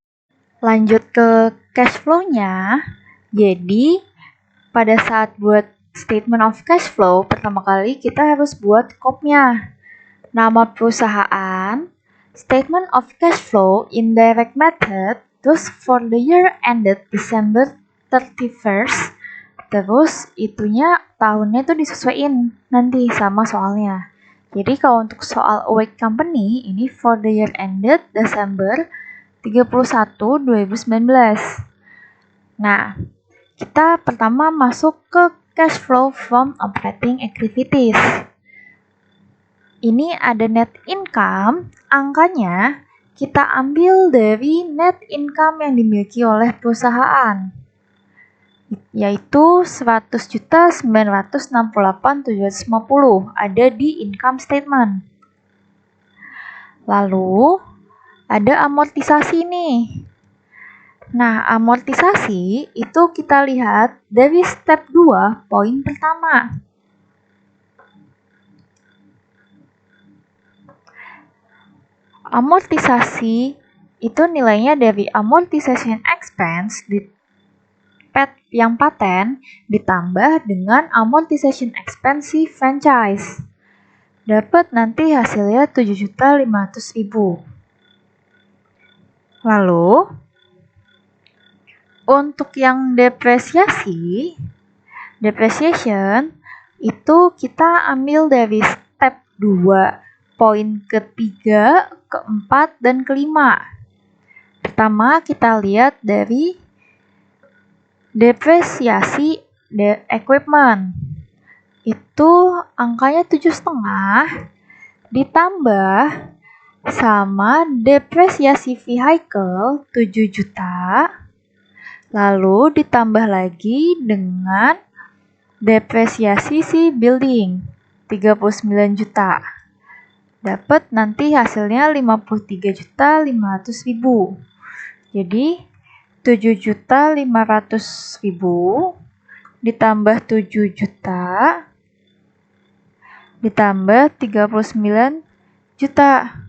Lanjut ke cash flow-nya, jadi pada saat buat statement of cash flow, pertama kali kita harus buat COP-nya. Nama perusahaan, statement of cash flow indirect method, terus for the year ended December 31st, terus itunya tahunnya tuh disesuaiin nanti sama soalnya. Jadi kalau untuk soal awake company, ini for the year ended December 31, 2019. Nah, kita pertama masuk ke cash flow from operating activities. Ini ada net income, angkanya kita ambil dari net income yang dimiliki oleh perusahaan, yaitu 100.968.750 ada di income statement. Lalu ada amortisasi nih. Nah, amortisasi itu kita lihat dari step 2, poin pertama. Amortisasi itu nilainya dari amortization expense yang paten ditambah dengan amortization expense si franchise. Dapat nanti hasilnya 7.500.000. Lalu untuk yang depreciation itu kita ambil dari step 2, poin ketiga, keempat, dan kelima. Pertama kita lihat dari depresiasi equipment. Itu angkanya 7,5 ditambah sama depresiasi vehicle 7 juta. Lalu ditambah lagi dengan depresiasi si building 39 juta. Dapat nanti hasilnya 53.500.000. Jadi 7.500.000 ditambah 7 juta ditambah 39 juta.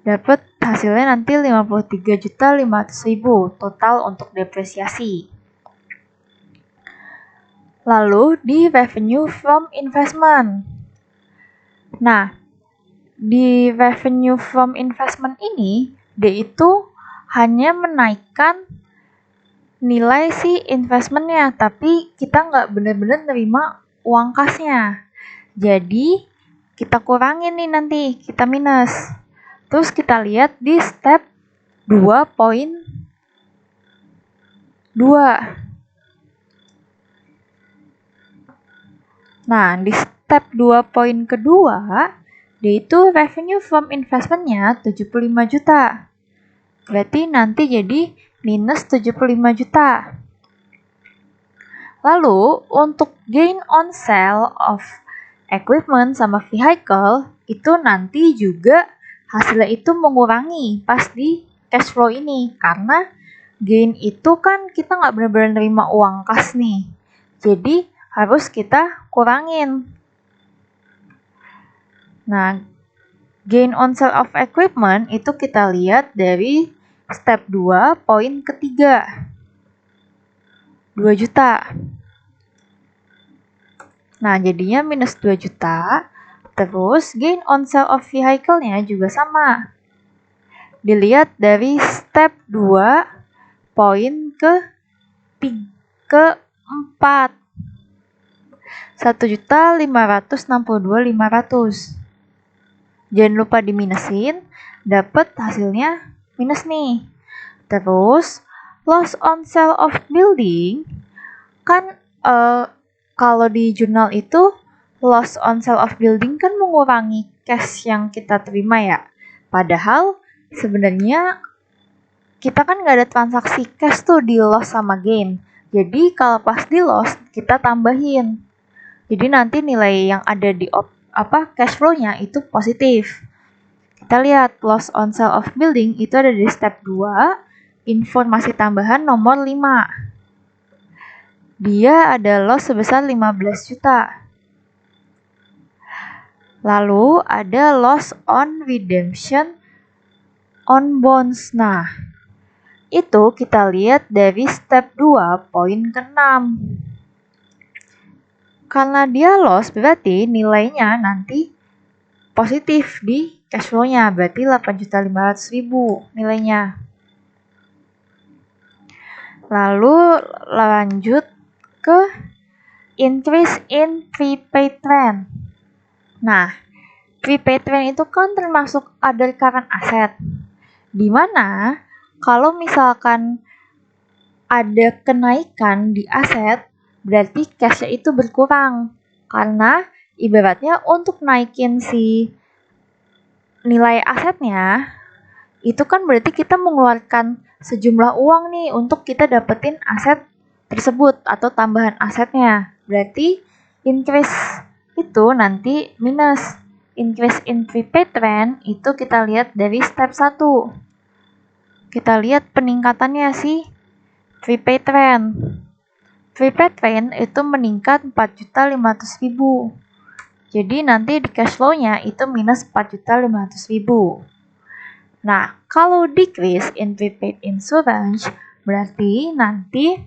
Dapat hasilnya nanti 53.500.000 total untuk depresiasi. Lalu di revenue from investment. Nah, di revenue from investment ini, D itu hanya menaikkan nilai si investmentnya, tapi kita nggak benar-benar nerima uang kasnya. Jadi, kita kurangin nih nanti, kita minus. Terus kita lihat di step 2.2. Nah, di step 2 poin kedua, yaitu revenue from investment-nya 75 juta. Berarti nanti jadi minus 75 juta. Lalu, untuk gain on sale of equipment sama vehicle, itu nanti juga hasilnya itu mengurangi pas di cash flow ini. Karena gain itu kan kita nggak benar-benar nerima uang kas nih. Jadi, harus kita kurangin. Nah, gain on sale of equipment itu kita lihat dari step 2, poin ketiga. 2 juta. Nah, jadinya minus 2 juta. Terus, gain on sale of vehicle-nya juga sama. Dilihat dari step 2, poin keempat. 1.562.500. Jangan lupa diminusin, dapat hasilnya minus nih. Terus, loss on sale of building, kan kalau di jurnal itu loss on sale of building kan mengurangi cash yang kita terima ya. Padahal sebenarnya kita kan nggak ada transaksi cash tuh di loss sama gain. Jadi kalau pas di loss kita tambahin. Jadi nanti nilai yang ada di cash flow-nya itu positif. Kita lihat loss on sale of building itu ada di step 2, informasi tambahan nomor 5. Dia ada loss sebesar 15 juta. Lalu ada loss on redemption on bonds. Nah, itu kita lihat dari step 2, poin ke-6. Karena dia loss, berarti nilainya nanti positif di cash flow-nya, berarti 8.500.000 nilainya. Lalu lanjut ke increase in prepaid rent. Nah, prepaid rent itu kan termasuk other current asset. Dimana kalau misalkan ada kenaikan di aset, berarti cash-nya itu berkurang. Karena ibaratnya untuk naikin si nilai asetnya, itu kan berarti kita mengeluarkan sejumlah uang nih untuk kita dapetin aset tersebut atau tambahan asetnya. Berarti increase itu nanti minus. Increase in prepaid rent itu kita lihat dari step 1. kita lihat peningkatannya sih prepaid rent. Prepaid rent itu meningkat 4.500.000. Jadi nanti di cash flow-nya itu minus 4.500.000. Nah, kalau decrease in prepaid insurance berarti nanti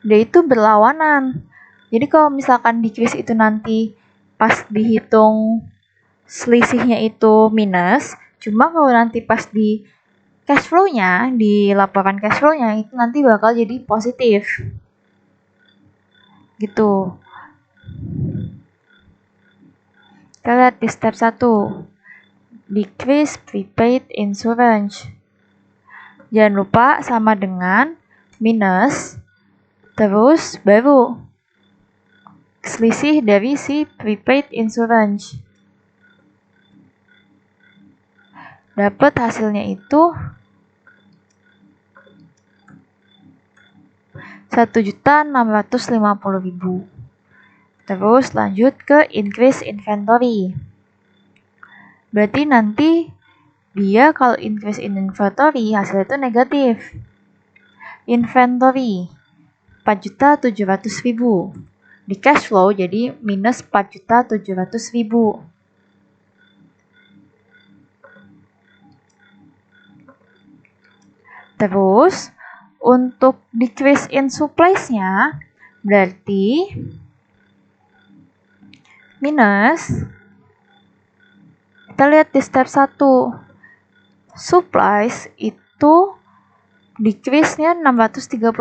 dia itu berlawanan. Jadi kalau misalkan decrease itu nanti pas dihitung selisihnya itu minus, cuma kalau nanti pas di cash flow-nya, di laporan cash flow-nya itu nanti bakal jadi positif. Gitu. Kita lihat di step 1. Decrease prepaid insurance. Jangan lupa sama dengan minus, terus baru selisih dari si prepaid insurance. Dapat hasilnya itu 1.650.000. Terus lanjut ke increase inventory. Berarti nanti dia kalau increase in inventory hasilnya itu negatif. Inventory 4.700.000. Di cash flow jadi minus 4.700.000. Terus untuk decrease in supplies-nya berarti minus, kita lihat di step 1, supplies itu decrease-nya 635.000.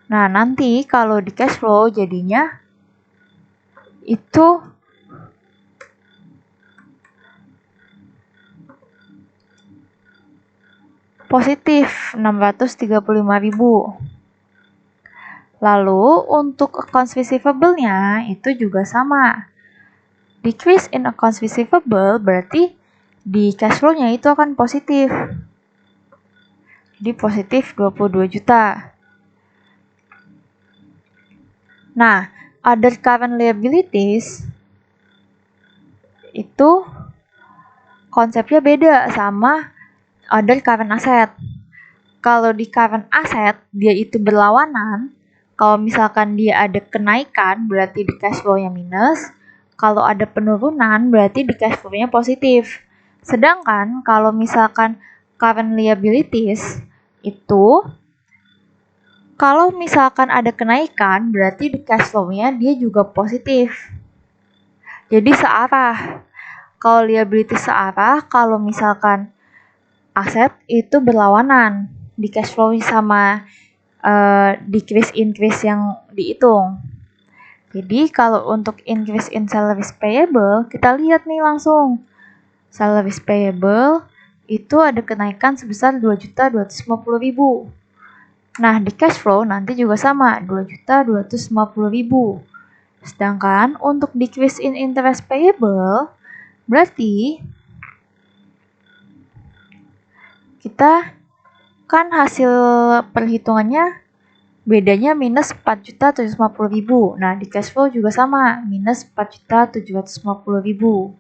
Nah, nanti kalau di cash flow jadinya itu positif 635.000. Lalu untuk accounts receivable-nya itu juga sama. Decrease in accounts receivable berarti di cash flow-nya itu akan positif. Jadi positif 22 juta. Nah, other current liabilities itu konsepnya beda sama other current asset. Kalau di current asset dia itu berlawanan. Kalau misalkan dia ada kenaikan berarti di cash flow-nya minus. Kalau ada penurunan berarti di cash flow-nya positif. Sedangkan kalau misalkan current liabilities itu kalau misalkan ada kenaikan berarti di cash flow-nya dia juga positif. Jadi searah. Kalau liabilities searah, kalau misalkan aset itu berlawanan di cash flow sama decrease increase yang dihitung. Jadi kalau untuk increase in salaries payable, kita lihat nih langsung. Salaries payable itu ada kenaikan sebesar 2.250.000. Nah, di cash flow nanti juga sama, 2.250.000. Sedangkan untuk decrease in interest payable, berarti kita kan hasil perhitungannya bedanya minus 4.750.000. Nah, di cash flow juga sama, minus 4.750.000.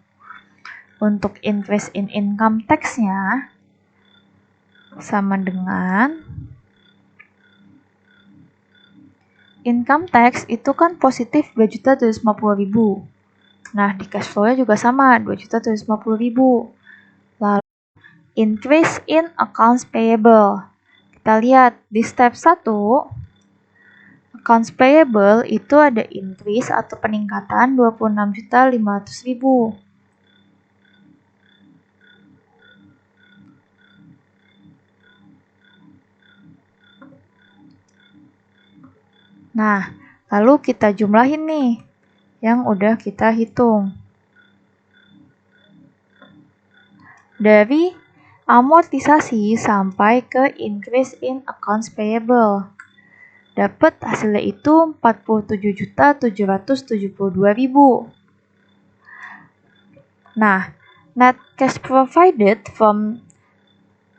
Untuk increase in income tax-nya sama dengan income tax itu kan positif 2.750.000. Nah, di cash flow-nya juga sama, 2.750.000. Lalu increase in accounts payable. Kita lihat di step 1, accounts payable itu ada increase atau peningkatan 26.500.000. Nah, lalu kita jumlahin nih yang udah kita hitung. Dari amortisasi sampai ke increase in accounts payable. Dapat hasilnya itu 47.772.000. Nah, net cash provided from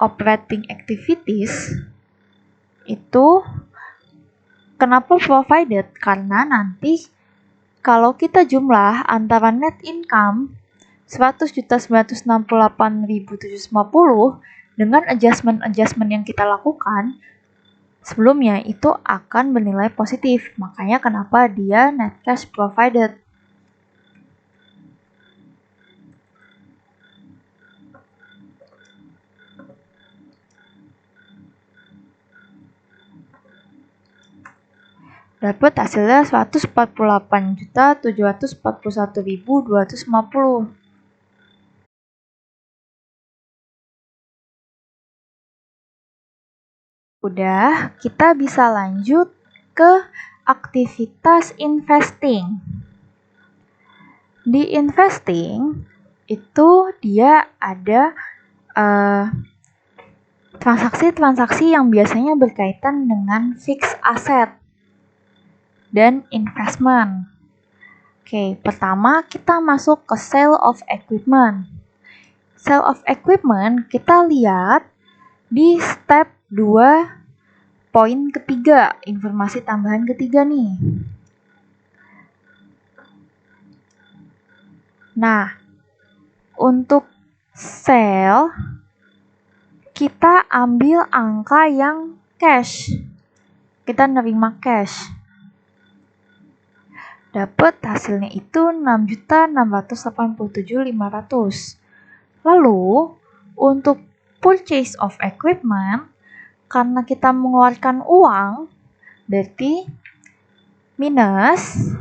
operating activities itu kenapa provided? Karena nanti kalau kita jumlah antara net income 100.968.750 dengan adjustment yang kita lakukan sebelumnya itu akan bernilai positif. Makanya kenapa dia net cash provided. Dapat hasilnya 148.741.250. Udah, kita bisa lanjut ke aktivitas investing. Di investing itu dia ada transaksi-transaksi yang biasanya berkaitan dengan fixed asset dan investment. Oke, pertama kita masuk ke sale of equipment. Sale of equipment kita lihat di step 2 poin ketiga, informasi tambahan ketiga nih. Nah, untuk sale kita ambil angka yang cash. Kita nerima cash. Dapat hasilnya itu 6.687.500. Lalu, untuk purchase of equipment, karena kita mengeluarkan uang, berarti minus.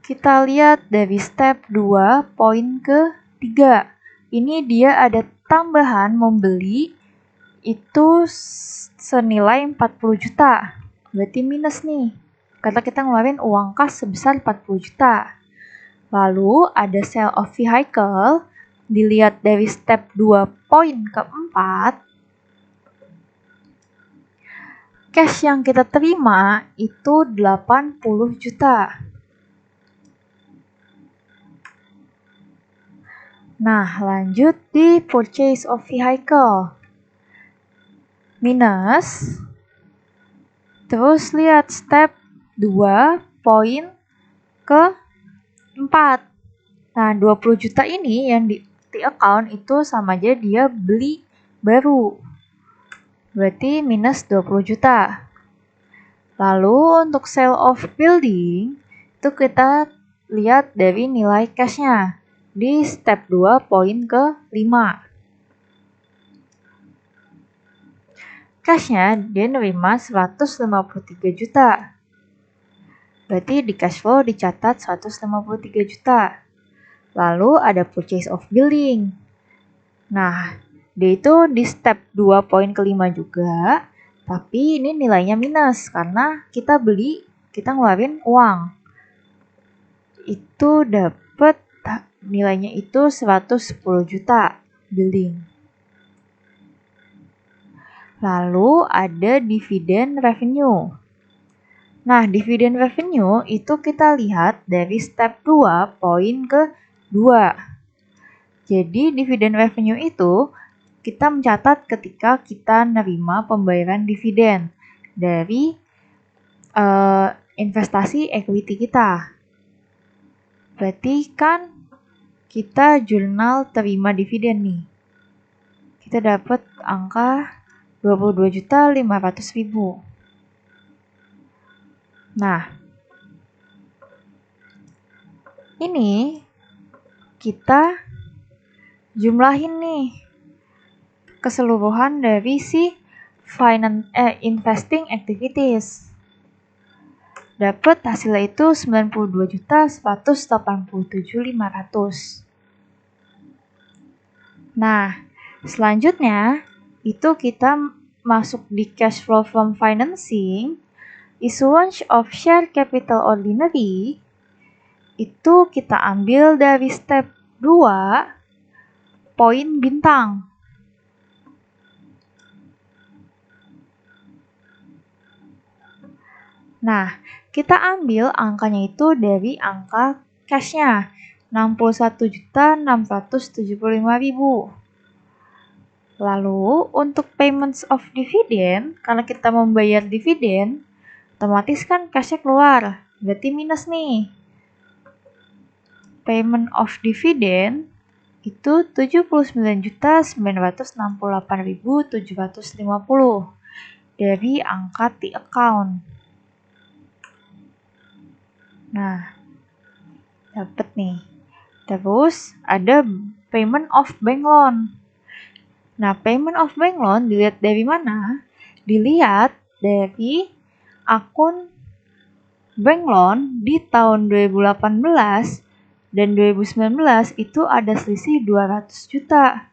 Kita lihat dari step 2 poin ke-3. Ini dia ada tambahan membeli itu senilai 40 juta. Berarti minus nih. Karena kita ngeluarin uang kas sebesar 40 juta. Lalu ada sale of vehicle. Dilihat dari step 2 poin ke-4. Cash yang kita terima itu 80 juta. Nah, lanjut di purchase of vehicle. Minus. Terus lihat step 2 poin ke-4. Nah, 20 juta ini yang di account itu sama aja dia beli baru. Berarti minus 20 juta. Lalu untuk sale of building itu kita lihat dari nilai cashnya di step 2 poin ke-5. Cashnya dia nerima 153 juta. Berarti di cash flow dicatat 153 juta. Lalu ada purchase of building. Nah, dia itu di step 2 poin ke-5 juga. Tapi ini nilainya minus karena kita beli, kita ngeluarin uang. Itu dapat nilainya itu 110 juta building. Lalu ada dividen revenue. Nah, dividen revenue itu kita lihat dari step 2 poin ke-2. Jadi dividen revenue itu kita mencatat ketika kita nerima pembayaran dividen dari investasi equity kita. Berarti kan kita jurnal terima dividen nih. Kita dapat angka 22.500.000. Nah, ini kita jumlahin nih keseluruhan dari si investing activities. Dapat hasilnya itu 92.187.500. Nah, selanjutnya itu kita masuk di cash flow from financing. Issuance of share capital ordinary itu kita ambil dari step 2 poin bintang. Nah, kita ambil angkanya itu dari angka cashnya 61.675.000. Lalu untuk payments of dividend, karena kita membayar dividen, otomatis kan cashnya keluar, berarti minus nih. payment of dividend itu 79.968.750 dari angka T account. Nah, dapat nih. Terus ada payment of bank loan. Nah, payment of bank loan dilihat dari mana? Dilihat dari akun bank loan di tahun 2018 dan 2019 itu ada selisih 200 juta.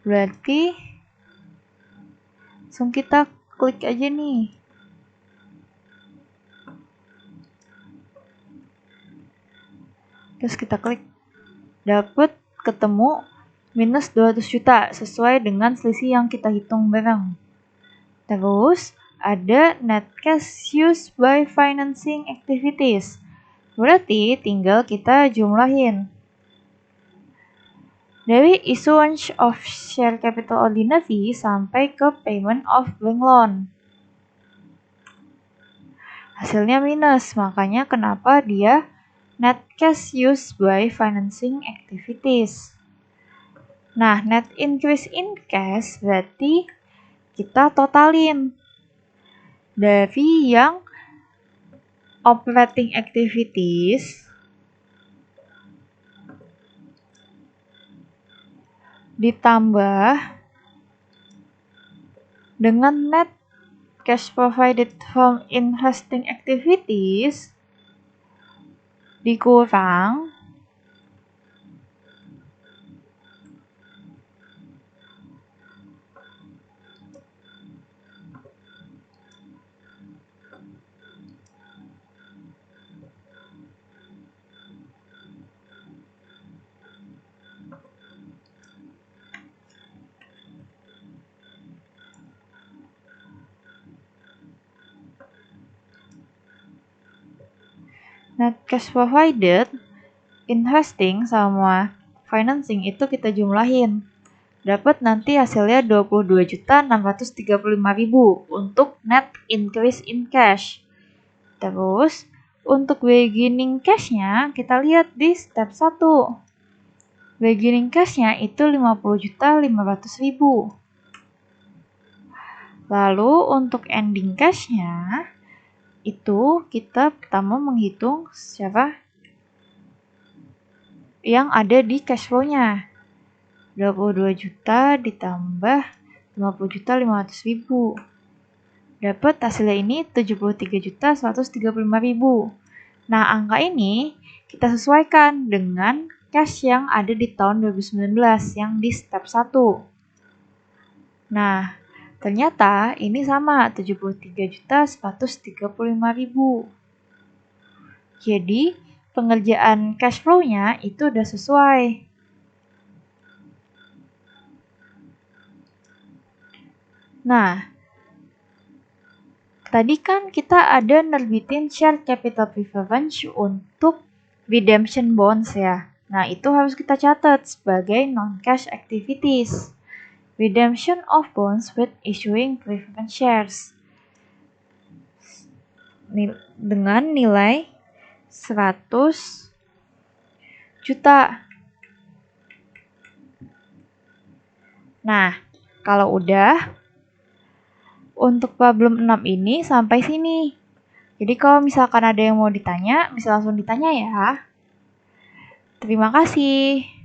Berarti langsung kita klik aja nih. Terus kita klik, dapat ketemu minus 200 juta sesuai dengan selisih yang kita hitung bareng. Terus ada net cash used by financing activities. Berarti tinggal kita jumlahin. Dari issuance of share capital ordinary sampai ke payment of bank loan. Hasilnya minus, makanya kenapa dia net cash used by financing activities. Nah, net increase in cash berarti kita totalin dari yang operating activities ditambah dengan net cash provided from investing activities dikurang net cash provided, investing sama financing itu kita jumlahin. Dapat nanti hasilnya 22.635.000 untuk net increase in cash. Terus untuk beginning cash-nya kita lihat di step 1. Beginning cash-nya itu 50.500.000. Lalu untuk ending cash-nya itu kita pertama menghitung secara yang ada di cash flow-nya. 22 juta ditambah 50.500.000. Dapat hasilnya ini 73.135.000. Nah, angka ini kita sesuaikan dengan cash yang ada di tahun 2019 yang di step 1. Nah, ternyata ini sama 73.135.000. Jadi, pengerjaan cash flow-nya itu udah sesuai. Nah, tadi kan kita ada nerbitin share capital preference untuk redemption bonds ya. Nah, itu harus kita catat sebagai non-cash activities. Redemption of bonds with issuing preference shares dengan nilai 100 juta. Nah, kalau udah, untuk problem 6 ini sampai sini. Jadi kalau misalkan ada yang mau ditanya, bisa langsung ditanya ya. Terima kasih.